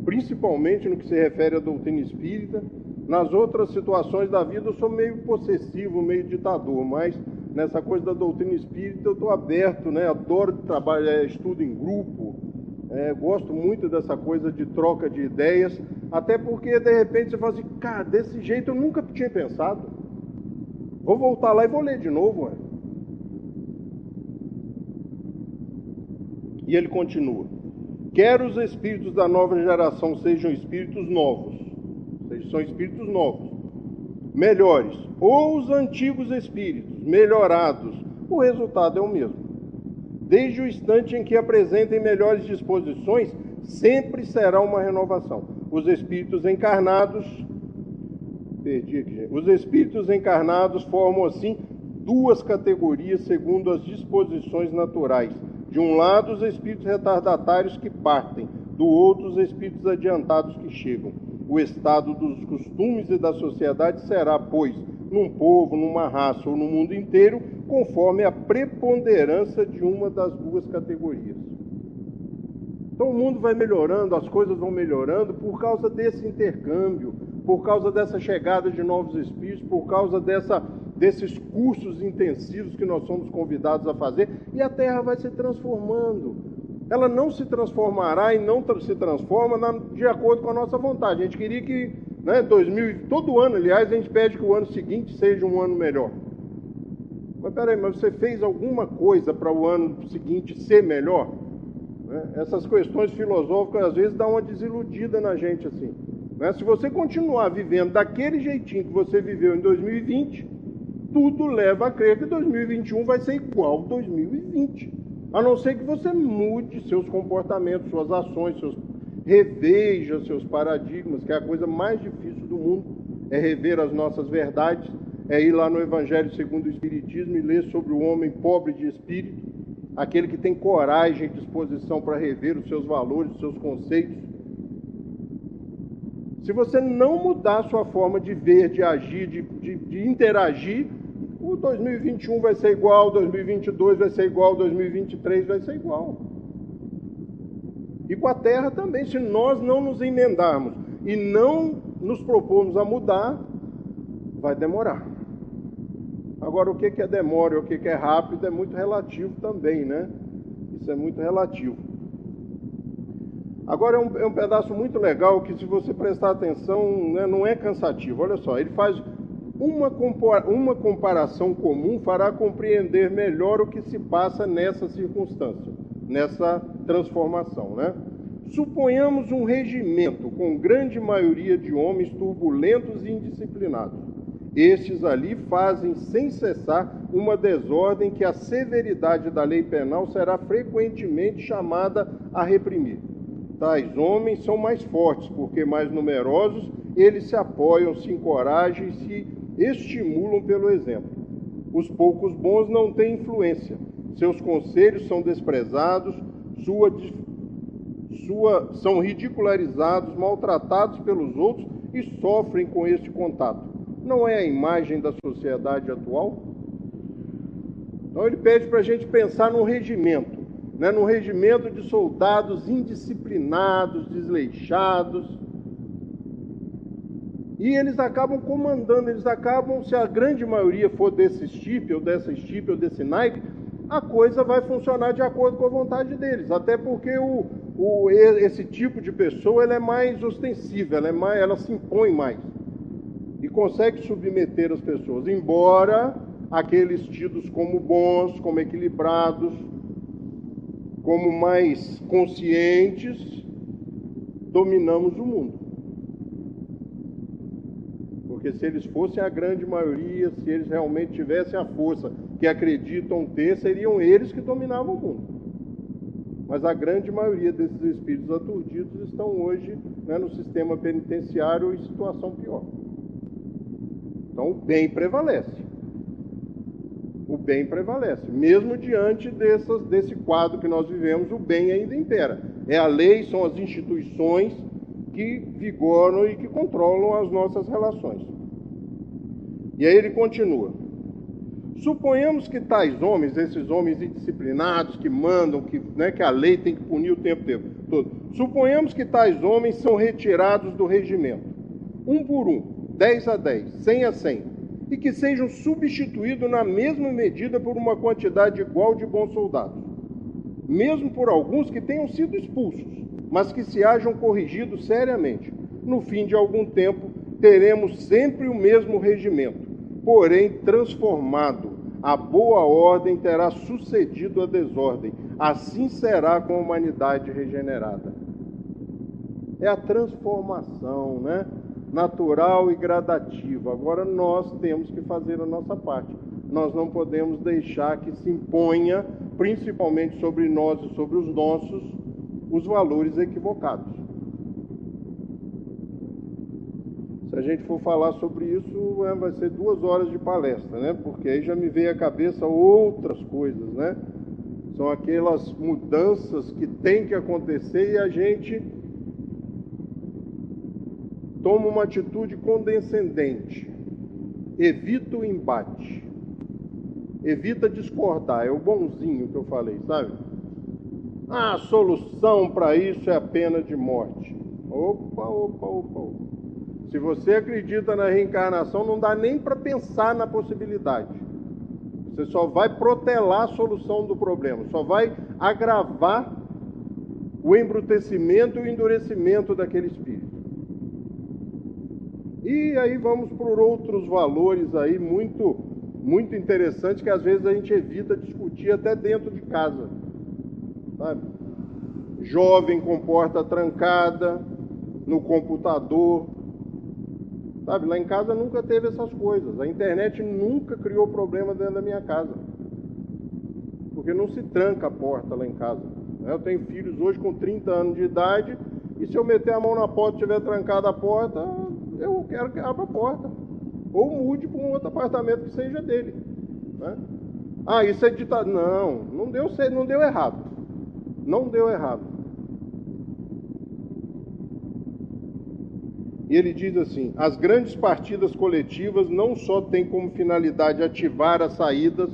S2: principalmente no que se refere à doutrina espírita. Nas outras situações da vida eu sou meio possessivo, meio ditador, mas nessa coisa da doutrina espírita eu estou aberto, né? Adoro trabalhar, estudo em grupo, gosto muito dessa coisa de troca de ideias, até porque de repente você fala assim, cara, desse jeito eu nunca tinha pensado, vou voltar lá e vou ler de novo. E ele continua: quer os espíritos da nova geração sejam espíritos novos, ou seja, são espíritos novos, melhores, ou os antigos espíritos melhorados, o resultado é o mesmo. Desde o instante em que apresentem melhores disposições, sempre será uma renovação. Os espíritos encarnados, os espíritos encarnados formam assim duas categorias segundo as disposições naturais. De um lado, os espíritos retardatários que partem, do outro, os espíritos adiantados que chegam. O estado dos costumes e da sociedade será, pois, num povo, numa raça ou no mundo inteiro, conforme a preponderância de uma das duas categorias. Então o mundo vai melhorando, as coisas vão melhorando por causa desse intercâmbio, por causa dessa chegada de novos espíritos, por causa desses cursos intensivos que nós somos convidados a fazer, e a Terra vai se transformando. Ela não se transformará e não se transforma de acordo com a nossa vontade. A gente queria que, todo ano, aliás, a gente pede que o ano seguinte seja um ano melhor. Mas peraí, mas você fez alguma coisa para o ano seguinte ser melhor? Essas questões filosóficas às vezes dão uma desiludida na gente assim. Se você continuar vivendo daquele jeitinho que você viveu em 2020, tudo leva a crer que 2021 vai ser igual a 2020. A não ser que você mude seus comportamentos, suas ações, reveja seus paradigmas, que é a coisa mais difícil do mundo, é rever as nossas verdades, é ir lá no Evangelho segundo o Espiritismo e ler sobre o homem pobre de espírito, aquele que tem coragem e disposição para rever os seus valores, os seus conceitos. Se você não mudar a sua forma de ver, de agir, de interagir, o 2021 vai ser igual, 2022 vai ser igual, 2023 vai ser igual. E com a Terra também, se nós não nos emendarmos e não nos propormos a mudar, vai demorar. Agora, o que é demora e o que é rápido é muito relativo também, né? Isso é muito relativo. Agora, é um pedaço muito legal que, se você prestar atenção, não é cansativo. Olha só, ele faz uma comparação comum, fará compreender melhor o que se passa nessa circunstância, nessa transformação, né? Suponhamos um regimento com grande maioria de homens turbulentos e indisciplinados. Estes ali fazem sem cessar uma desordem que a severidade da lei penal será frequentemente chamada a reprimir. Tais homens são mais fortes, porque mais numerosos, eles se apoiam, se encorajam e se estimulam pelo exemplo. Os poucos bons não têm influência, seus conselhos são desprezados, são ridicularizados, maltratados pelos outros e sofrem com este contato. Não é a imagem da sociedade atual? Então ele pede para a gente pensar num regimento, num regimento de soldados indisciplinados, desleixados, e eles acabam comandando, se a grande maioria for desse estipe, ou dessa estipe, ou desse naipe, a coisa vai funcionar de acordo com a vontade deles, até porque esse tipo de pessoa ela é mais ostensiva, ela se impõe mais e consegue submeter as pessoas, embora aqueles tidos como bons, como equilibrados, como mais conscientes, dominamos o mundo. Porque se eles fossem a grande maioria, se eles realmente tivessem a força que acreditam ter, seriam eles que dominavam o mundo. Mas a grande maioria desses espíritos aturdidos estão hoje no sistema penitenciário em situação pior. Então o bem prevalece. O bem prevalece. Mesmo diante desse quadro que nós vivemos, o bem ainda impera. É a lei, são as instituições, que vigoram e que controlam as nossas relações. E aí ele continua. Suponhamos que tais homens, esses homens indisciplinados, que mandam, que a lei tem que punir o tempo todo. Suponhamos que tais homens são retirados do regimento, um por um, 10 a 10, 100 a 100, e que sejam substituídos na mesma medida por uma quantidade igual de bons soldados, mesmo por alguns que tenham sido expulsos, mas que se hajam corrigido seriamente. No fim de algum tempo, teremos sempre o mesmo regimento, porém transformado. A boa ordem terá sucedido a desordem. Assim será com a humanidade regenerada. É a transformação, né? Natural e gradativa. Agora nós temos que fazer a nossa parte. Nós não podemos deixar que se imponha, principalmente sobre nós e sobre os nossos, os valores equivocados. Se a gente for falar sobre isso, vai ser 2 horas de palestra, né? Porque aí já me veio à cabeça outras coisas, né? São aquelas mudanças que tem que acontecer e a gente toma uma atitude condescendente, evita o embate, evita discordar, é o bonzinho que eu falei, sabe? A solução para isso é a pena de morte. Opa. Se você acredita na reencarnação, não dá nem para pensar na possibilidade. Você só vai protelar a solução do problema, só vai agravar o embrutecimento e o endurecimento daquele espírito. E aí vamos por outros valores aí muito interessantes que às vezes a gente evita discutir até dentro de casa, sabe? Jovem com porta trancada, no computador, sabe? Lá em casa nunca teve essas coisas. A internet nunca criou problema dentro da minha casa, porque não se tranca a porta lá em casa. Eu tenho filhos hoje com 30 anos de idade, e se eu meter a mão na porta e tiver trancada a porta, eu quero que abra a porta, ou mude para um outro apartamento que seja dele, né? Ah, isso é ditado. Não deu certo, não deu errado. Não deu errado. E ele diz assim: as grandes partidas coletivas não só têm como finalidade ativar as saídas.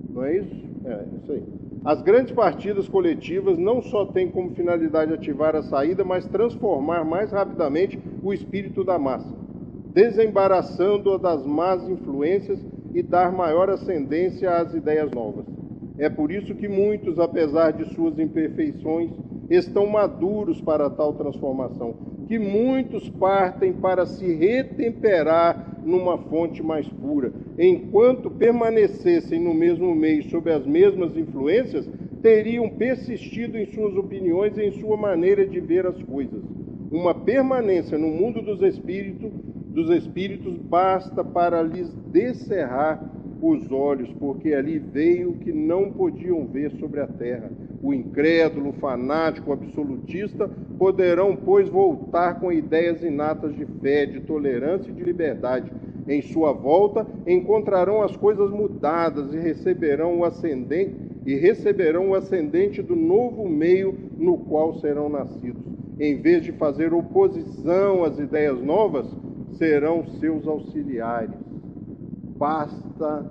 S2: Não é isso? É isso aí. As grandes partidas coletivas não só têm como finalidade ativar a saída, mas transformar mais rapidamente o espírito da massa, desembaraçando-a das más influências e dar maior ascendência às ideias novas. É por isso que muitos, apesar de suas imperfeições, estão maduros para tal transformação, que muitos partem para se retemperar numa fonte mais pura. Enquanto permanecessem no mesmo meio sob as mesmas influências, teriam persistido em suas opiniões e em sua maneira de ver as coisas. Uma permanência no mundo dos espíritos basta para lhes descerrar os olhos, porque ali veio o que não podiam ver sobre a terra. O incrédulo, o fanático, o absolutista poderão, pois, voltar com ideias inatas de fé, de tolerância e de liberdade. Em sua volta, encontrarão as coisas mudadas e receberão o ascendente do novo meio no qual serão nascidos. Em vez de fazer oposição às ideias novas, serão seus auxiliares. Basta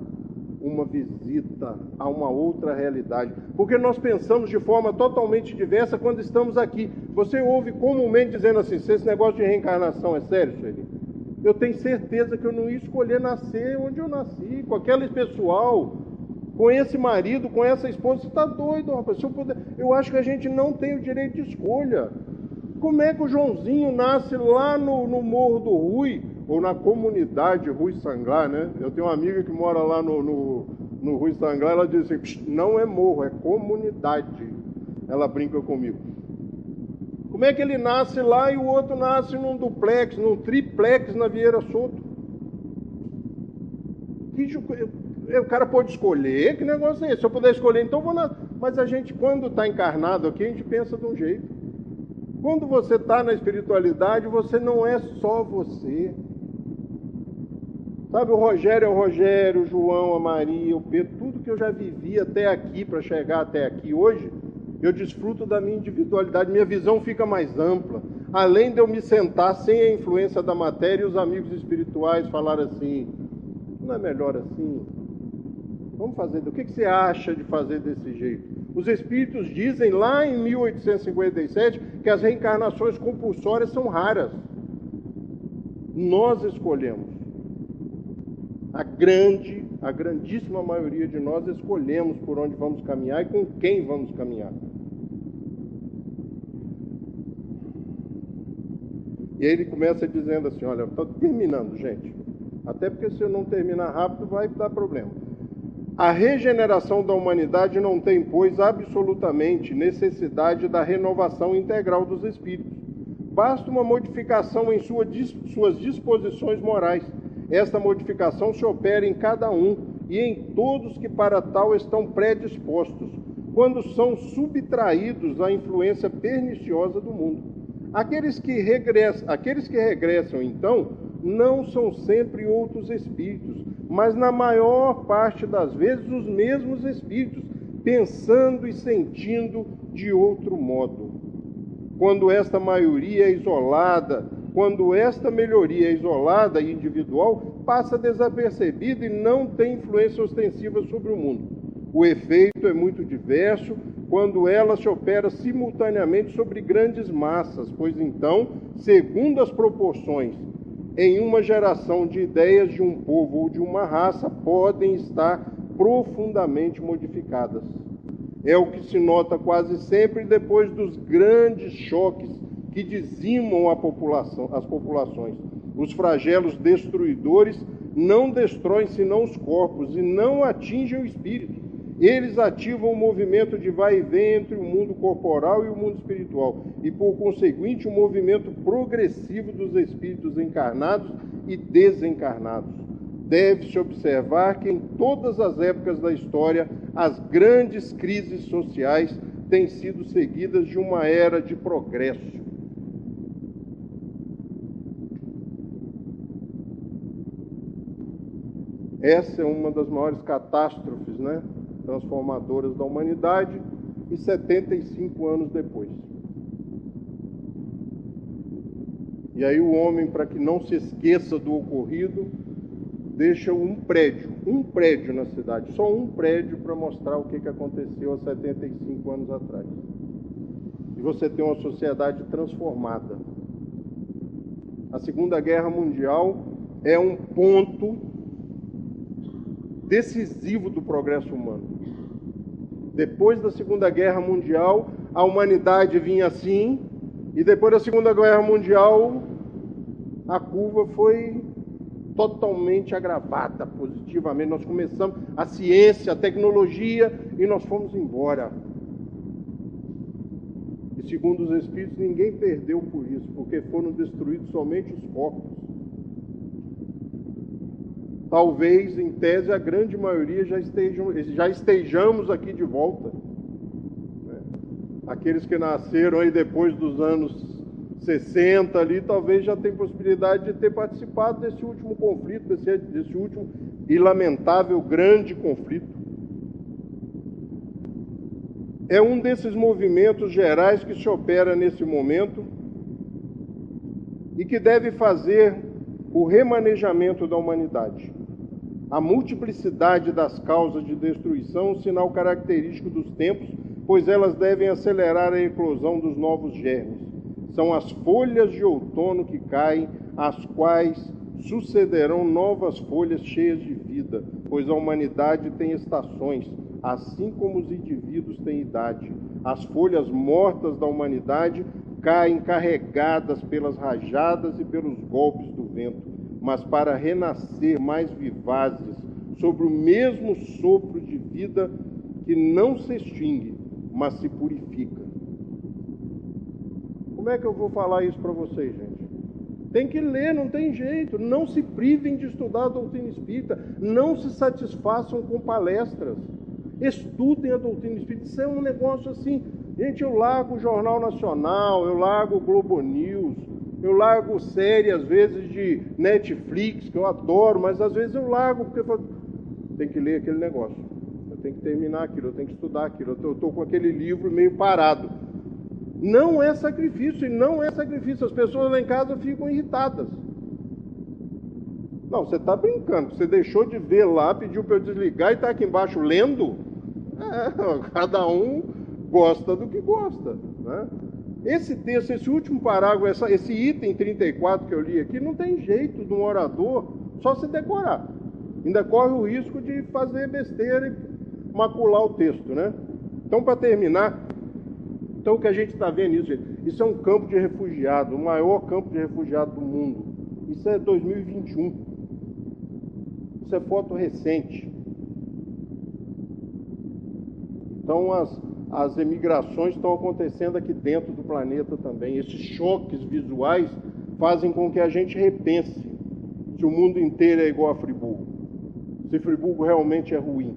S2: uma visita a uma outra realidade, porque nós pensamos de forma totalmente diversa quando estamos aqui. Você ouve comumente dizendo assim: se esse negócio de reencarnação é sério, Sueli, eu tenho certeza que eu não ia escolher nascer onde eu nasci, com aquele pessoal, com esse marido, com essa esposa. Você está doido, rapaz? Eu acho que a gente não tem o direito de escolha. Como é que o Joãozinho nasce lá no Morro do Rui, ou na comunidade Rui Sanglar, né? Eu tenho uma amiga que mora lá no Rui Sanglar, ela diz assim: não é morro, é comunidade. Ela brinca comigo. Como é que ele nasce lá e o outro nasce num duplex, num triplex na Vieira Soto? O cara pode escolher? Que negócio é esse? Se eu puder escolher, então vou nascer. Mas a gente, quando está encarnado aqui, a gente pensa de um jeito. Quando você está na espiritualidade, você não é só você. Sabe, o Rogério é o Rogério, o João, a Maria, o Pedro, tudo que eu já vivi até aqui, para chegar até aqui hoje, Eu desfruto da minha individualidade, minha visão fica mais ampla. Além de eu me sentar sem a influência da matéria e os amigos espirituais falar assim, não é melhor assim? Vamos fazer, o que você acha de fazer desse jeito? Os espíritos dizem lá em 1857 que as reencarnações compulsórias são raras. Nós escolhemos. A grandíssima maioria de nós escolhemos por onde vamos caminhar e com quem vamos caminhar. E aí ele começa dizendo assim, olha, estou terminando, gente. Até porque se eu não terminar rápido vai dar problema. A regeneração da humanidade não tem, pois, absolutamente necessidade da renovação integral dos espíritos. Basta uma modificação em suas disposições morais. Esta modificação se opera em cada um e em todos que para tal estão predispostos, quando são subtraídos à influência perniciosa do mundo. Aqueles que regressam, então, não são sempre outros espíritos, mas na maior parte das vezes os mesmos espíritos, pensando e sentindo de outro modo. Quando esta melhoria é isolada e individual, passa desapercebida e não tem influência ostensiva sobre o mundo. O efeito é muito diverso quando ela se opera simultaneamente sobre grandes massas, pois então, segundo as proporções, em uma geração de ideias de um povo ou de uma raça, podem estar profundamente modificadas. É o que se nota quase sempre depois dos grandes choques que dizimam as populações. Os flagelos destruidores não destroem senão os corpos e não atingem o espírito. Eles ativam o movimento de vai e vem entre o mundo corporal e o mundo espiritual e, por conseguinte, o movimento progressivo dos espíritos encarnados e desencarnados. Deve-se observar que em todas as épocas da história, as grandes crises sociais têm sido seguidas de uma era de progresso. Essa é uma das maiores catástrofes, transformadoras da humanidade, e 75 anos depois. E aí o homem, para que não se esqueça do ocorrido, deixa um prédio na cidade, só um prédio para mostrar o que aconteceu há 75 anos atrás. E você tem uma sociedade transformada. A Segunda Guerra Mundial é um ponto decisivo do progresso humano. Depois da Segunda Guerra Mundial, a humanidade vinha assim, e depois da Segunda Guerra Mundial, a curva foi totalmente agravada positivamente. Nós começamos a ciência, a tecnologia, e nós fomos embora. E segundo os Espíritos, ninguém perdeu por isso, porque foram destruídos somente os corpos. Talvez, em tese, a grande maioria já estejamos aqui de volta. Aqueles que nasceram aí depois dos anos 60 ali, talvez já tenham possibilidade de ter participado desse último conflito, desse último e lamentável grande conflito. É um desses movimentos gerais que se opera nesse momento e que deve fazer o remanejamento da humanidade. A multiplicidade das causas de destruição, sinal característico dos tempos, pois elas devem acelerar a eclosão dos novos germes. São as folhas de outono que caem, às quais sucederão novas folhas cheias de vida, pois a humanidade tem estações, assim como os indivíduos têm idade. As folhas mortas da humanidade caem carregadas pelas rajadas e pelos golpes do vento, mas para renascer mais vivazes, sobre o mesmo sopro de vida que não se extingue, mas se purifica. Como é que eu vou falar isso para vocês, gente? Tem que ler, não tem jeito. Não se privem de estudar a doutrina espírita. Não se satisfaçam com palestras. Estudem a doutrina espírita. Isso é um negócio assim. Gente, eu largo o Jornal Nacional, eu largo o Globo News, eu largo série, às vezes, de Netflix, que eu adoro, mas às vezes eu largo porque tem que ler aquele negócio. tenho que terminar aquilo, eu tenho que estudar aquilo, eu estou com aquele livro meio parado. Não é sacrifício, e não é sacrifício. As pessoas lá em casa ficam irritadas. Não, você está brincando, você deixou de ver lá, pediu para eu desligar e está aqui embaixo lendo? Cada um gosta do que gosta, né? Esse texto, esse último parágrafo, esse item 34 que eu li aqui, não tem jeito de um orador só se decorar. Ainda corre o risco de fazer besteira e macular o texto, né? Então, para terminar, então o que a gente está vendo isso, gente, isso é um campo de refugiado, o maior campo de refugiado do mundo. Isso é 2021. Isso é foto recente. Então, as emigrações estão acontecendo aqui dentro do planeta também. Esses choques visuais fazem com que a gente repense se o mundo inteiro é igual a Friburgo. Se Friburgo realmente é ruim.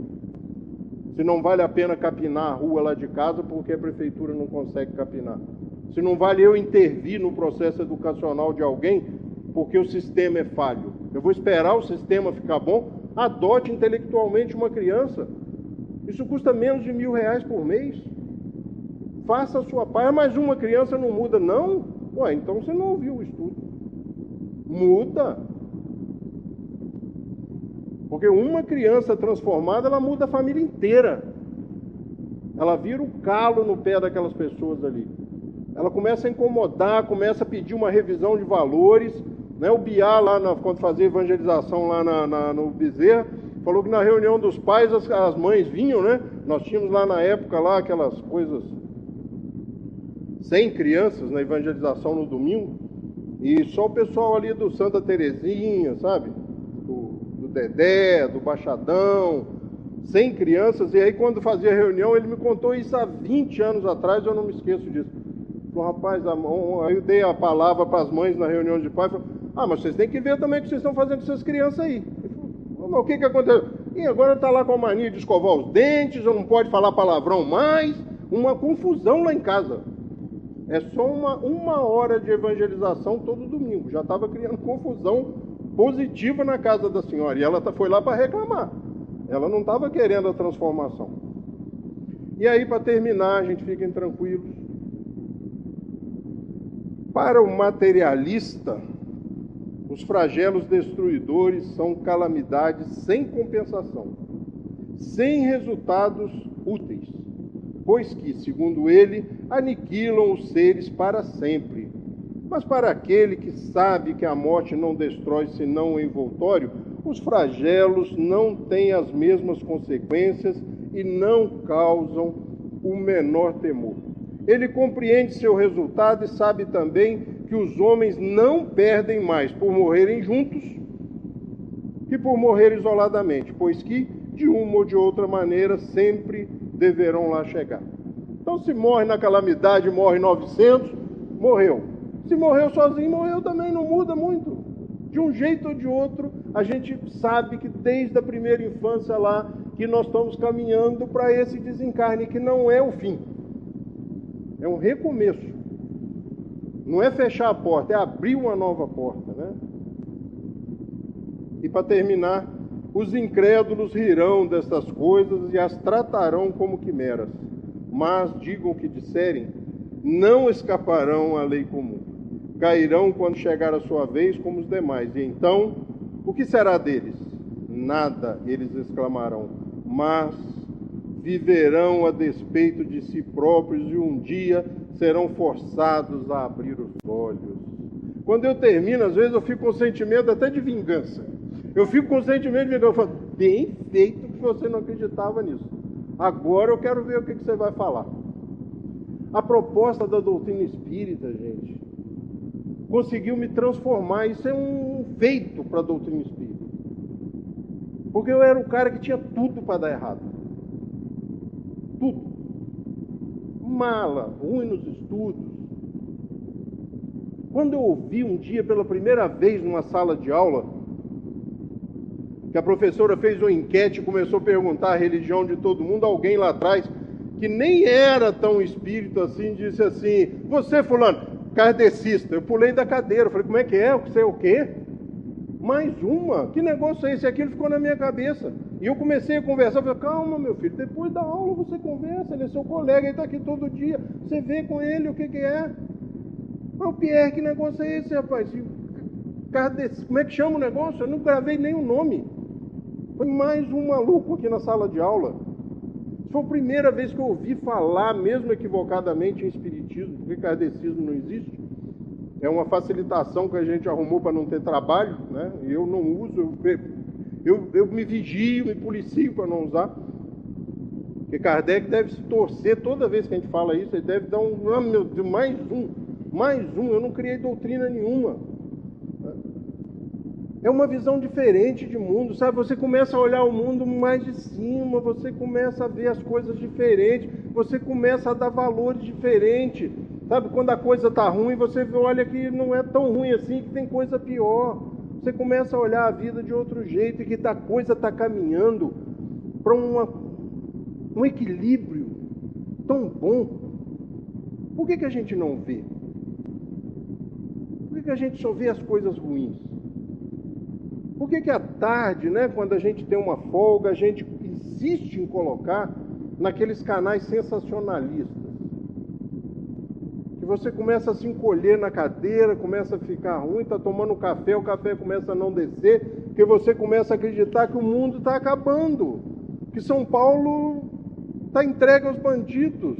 S2: Se não vale a pena capinar a rua lá de casa porque a prefeitura não consegue capinar. Se não vale eu intervir no processo educacional de alguém porque o sistema é falho. Eu vou esperar o sistema ficar bom? Adote intelectualmente uma criança. Isso custa menos de R$1.000 por mês. Faça a sua parte. Mas uma criança não muda, não? Ué, então você não ouviu o estudo. Muda. Porque uma criança transformada, ela muda a família inteira. Ela vira o calo no pé daquelas pessoas ali. Ela começa a incomodar, começa a pedir uma revisão de valores. Né? O Biá, lá quando fazia evangelização lá no Bezerra, falou que na reunião dos pais as mães vinham, né? Nós tínhamos lá na época lá aquelas coisas 100 crianças na evangelização no domingo, e só o pessoal ali do Santa Terezinha, sabe? Do Dedé, do Baixadão, 100 crianças, e aí quando fazia reunião, ele me contou isso há 20 anos atrás, eu não me esqueço disso. Falou, rapaz, aí eu dei a palavra para as mães na reunião de pais, falou, mas vocês têm que ver também o que vocês estão fazendo com essas crianças aí. Mas o que aconteceu? E agora está lá com a mania de escovar os dentes, ou não pode falar palavrão mais, uma confusão lá em casa. É só uma hora de evangelização todo domingo. Já estava criando confusão positiva na casa da senhora. E ela foi lá para reclamar. Ela não estava querendo a transformação. E aí, para terminar, a gente fiquem tranquilos. Para o materialista, os flagelos destruidores são calamidades sem compensação, sem resultados úteis, pois que, segundo ele, aniquilam os seres para sempre. Mas para aquele que sabe que a morte não destrói senão o envoltório, os flagelos não têm as mesmas consequências e não causam o menor temor. Ele compreende seu resultado e sabe também que os homens não perdem mais por morrerem juntos que por morrer isoladamente, pois que, de uma ou de outra maneira, sempre deverão lá chegar. Então, se morre na calamidade, morre 900, morreu. Se morreu sozinho, morreu também, não muda muito. De um jeito ou de outro, a gente sabe que desde a primeira infância lá, que nós estamos caminhando para esse desencarne, que não é o fim. É um recomeço. Não é fechar a porta, é abrir uma nova porta, né? E para terminar, os incrédulos rirão destas coisas e as tratarão como quimeras. Mas, digam o que disserem, não escaparão à lei comum. Cairão quando chegar a sua vez como os demais. E então, o que será deles? Nada, eles exclamarão. Mas viverão a despeito de si próprios e um dia serão forçados a abrir os olhos. Quando eu termino, às vezes eu fico com um sentimento até de vingança. Eu fico com um sentimento de vingança. Eu falo, bem feito que você não acreditava nisso. Agora eu quero ver o que você vai falar. A proposta da doutrina espírita, gente, conseguiu me transformar. Isso é um feito para a doutrina espírita. Porque eu era um cara que tinha tudo para dar errado. Tudo. Mala, ruim nos estudos. Quando eu ouvi um dia pela primeira vez numa sala de aula, que a professora fez uma enquete e começou a perguntar a religião de todo mundo, alguém lá atrás, que nem era tão espírito assim, disse assim, você fulano, kardecista. Eu pulei da cadeira, falei, como é que é? Você é o quê? Mais uma? Que negócio é esse? Aquilo ficou na minha cabeça. E eu comecei a conversar, falei, calma meu filho, depois da aula você conversa, ele é seu colega, ele está aqui todo dia, você vê com ele o que é. Mas Pierre, que negócio é esse, rapaz? Como é que chama o negócio? Eu não gravei nem o nome. Foi mais um maluco aqui na sala de aula. Foi a primeira vez que eu ouvi falar, mesmo equivocadamente, em espiritismo, porque kardecismo não existe. É uma facilitação que a gente arrumou para não ter trabalho, né? E eu não uso, eu me vigio, me policio para não usar. Porque Kardec deve se torcer toda vez que a gente fala isso, ele deve dar meu Deus, mais um, eu não criei doutrina nenhuma. É uma visão diferente de mundo, sabe? Você começa a olhar o mundo mais de cima, você começa a ver as coisas diferentes, você começa a dar valores diferentes. Sabe, quando a coisa está ruim, você olha que não é tão ruim assim, que tem coisa pior. Você começa a olhar a vida de outro jeito e que a coisa está caminhando para um equilíbrio tão bom. Por que a gente não vê? Por que a gente só vê as coisas ruins? Por que à tarde, né, quando a gente tem uma folga, a gente insiste em colocar naqueles canais sensacionalistas? Que você começa a se encolher na cadeira, começa a ficar ruim, está tomando café, o café começa a não descer, porque você começa a acreditar que o mundo está acabando, que São Paulo está entregue aos bandidos,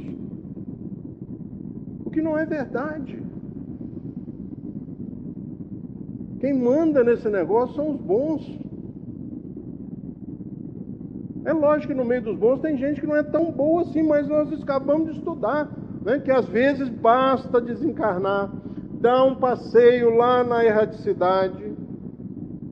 S2: o que não é verdade. Quem manda nesse negócio são os bons. É lógico que no meio dos bons tem gente que não é tão boa assim, mas nós acabamos de estudar, né? Que às vezes basta desencarnar, dar um passeio lá na erraticidade,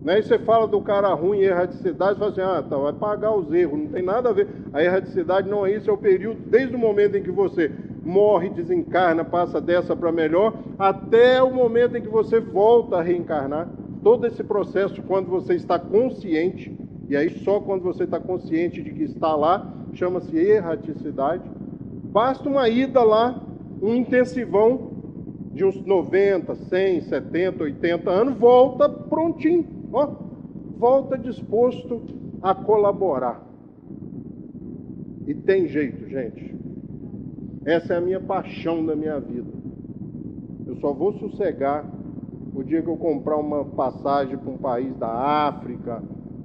S2: né? E você fala do cara ruim em erraticidade, você fala assim, tá, vai pagar os erros, não tem nada a ver. A erraticidade não é isso, é o período, desde o momento em que você morre, desencarna, passa dessa para melhor, até o momento em que você volta a reencarnar. Todo esse processo, quando você está consciente, e aí só quando você está consciente de que está lá, chama-se erraticidade. Basta uma ida lá, um intensivão de uns 90, 100, 70, 80 anos, volta prontinho, ó, volta disposto a colaborar. E tem jeito, gente. Essa é a minha paixão da minha vida. Eu só vou sossegar o dia que eu comprar uma passagem para um país da África,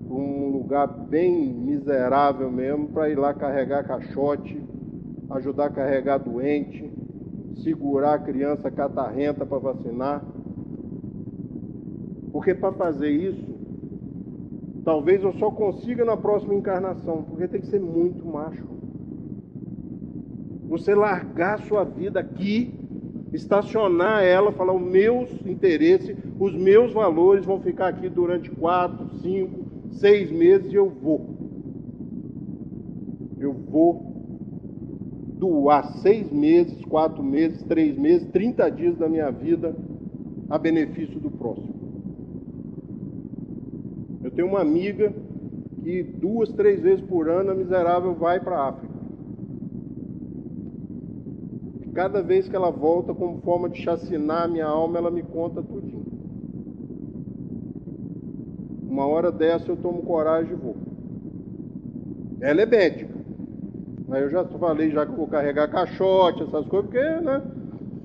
S2: para um lugar bem miserável mesmo, para ir lá carregar caixote, ajudar a carregar doente, segurar a criança catarrenta para vacinar. Porque para fazer isso, talvez eu só consiga na próxima encarnação, porque tem que ser muito macho. Você largar sua vida aqui, estacionar ela, falar os meus interesses, os meus valores vão ficar aqui durante 4, 5, 6 meses e eu vou doar 6 meses, 4 meses, 3 meses, 30 dias da minha vida a benefício do próximo. Eu tenho uma amiga que 2, 3 vezes por ano a miserável vai para a África. Cada vez que ela volta, como forma de chacinar a minha alma, ela me conta tudinho. Uma hora dessa eu tomo coragem e vou. Ela é médica. Aí eu já falei já que eu vou carregar caixote, essas coisas, porque, né,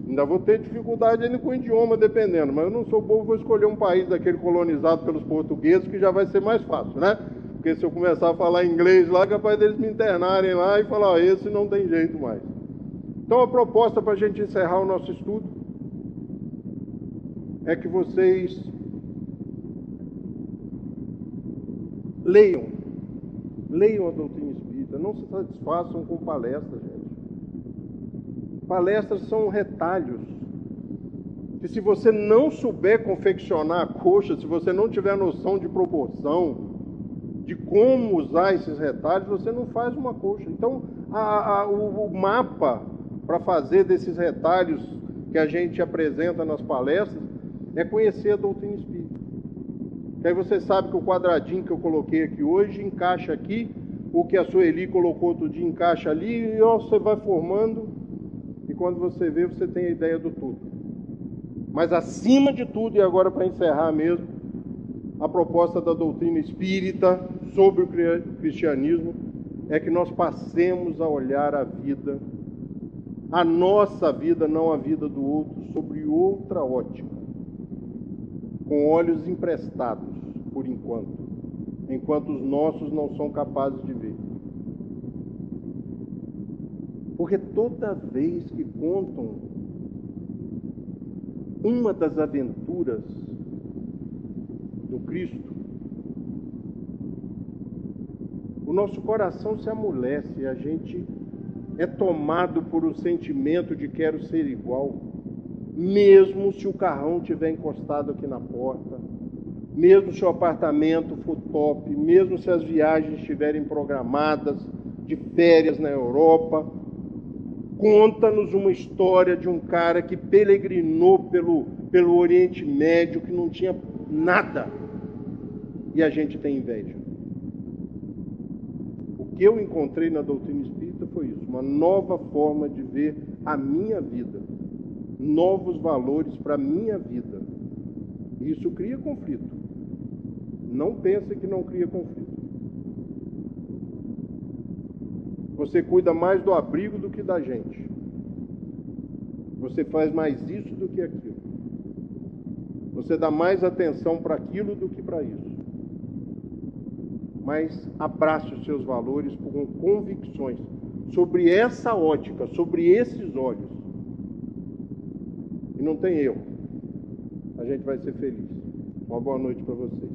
S2: ainda vou ter dificuldade ainda com o idioma, dependendo. Mas eu não sou bobo, vou escolher um país daquele colonizado pelos portugueses, que já vai ser mais fácil, né? Porque se eu começar a falar inglês lá, é capaz deles me internarem lá e falar, esse não tem jeito mais. Então a proposta para a gente encerrar o nosso estudo é que vocês leiam a doutrina espírita, não se satisfaçam com palestras, gente. Palestras são retalhos, que se você não souber confeccionar a coxa, se você não tiver noção de proporção, de como usar esses retalhos, você não faz uma coxa. Então o mapa para fazer desses retalhos que a gente apresenta nas palestras é conhecer a doutrina espírita. Que aí você sabe que o quadradinho que eu coloquei aqui hoje encaixa aqui, o que a Sueli colocou outro dia encaixa ali, e ó, você vai formando, e quando você vê, você tem a ideia do tudo. Mas acima de tudo, e agora para encerrar mesmo, a proposta da doutrina espírita sobre o cristianismo é que nós passemos a olhar a vida, a nossa vida, não a vida do outro, sobre outra ótica, com olhos emprestados, por enquanto os nossos não são capazes de ver. Porque toda vez que contam uma das aventuras do Cristo, o nosso coração se amolece, a gente é tomado por um sentimento de quero ser igual, mesmo se o carrão estiver encostado aqui na porta, mesmo se o apartamento for top, mesmo se as viagens estiverem programadas de férias na Europa. Conta-nos uma história de um cara que peregrinou pelo Oriente Médio, que não tinha nada, e a gente tem inveja. O que eu encontrei na doutrina espírita foi isso, uma nova forma de ver a minha vida, novos valores para a minha vida. Isso cria conflito. Não pense que não cria conflito. Você cuida mais do abrigo do que da gente. Você faz mais isso do que aquilo. Você dá mais atenção para aquilo do que para isso. Mas abrace os seus valores com convicções sobre essa ótica, sobre esses olhos. E não tem erro. A gente vai ser feliz. Uma boa noite para vocês.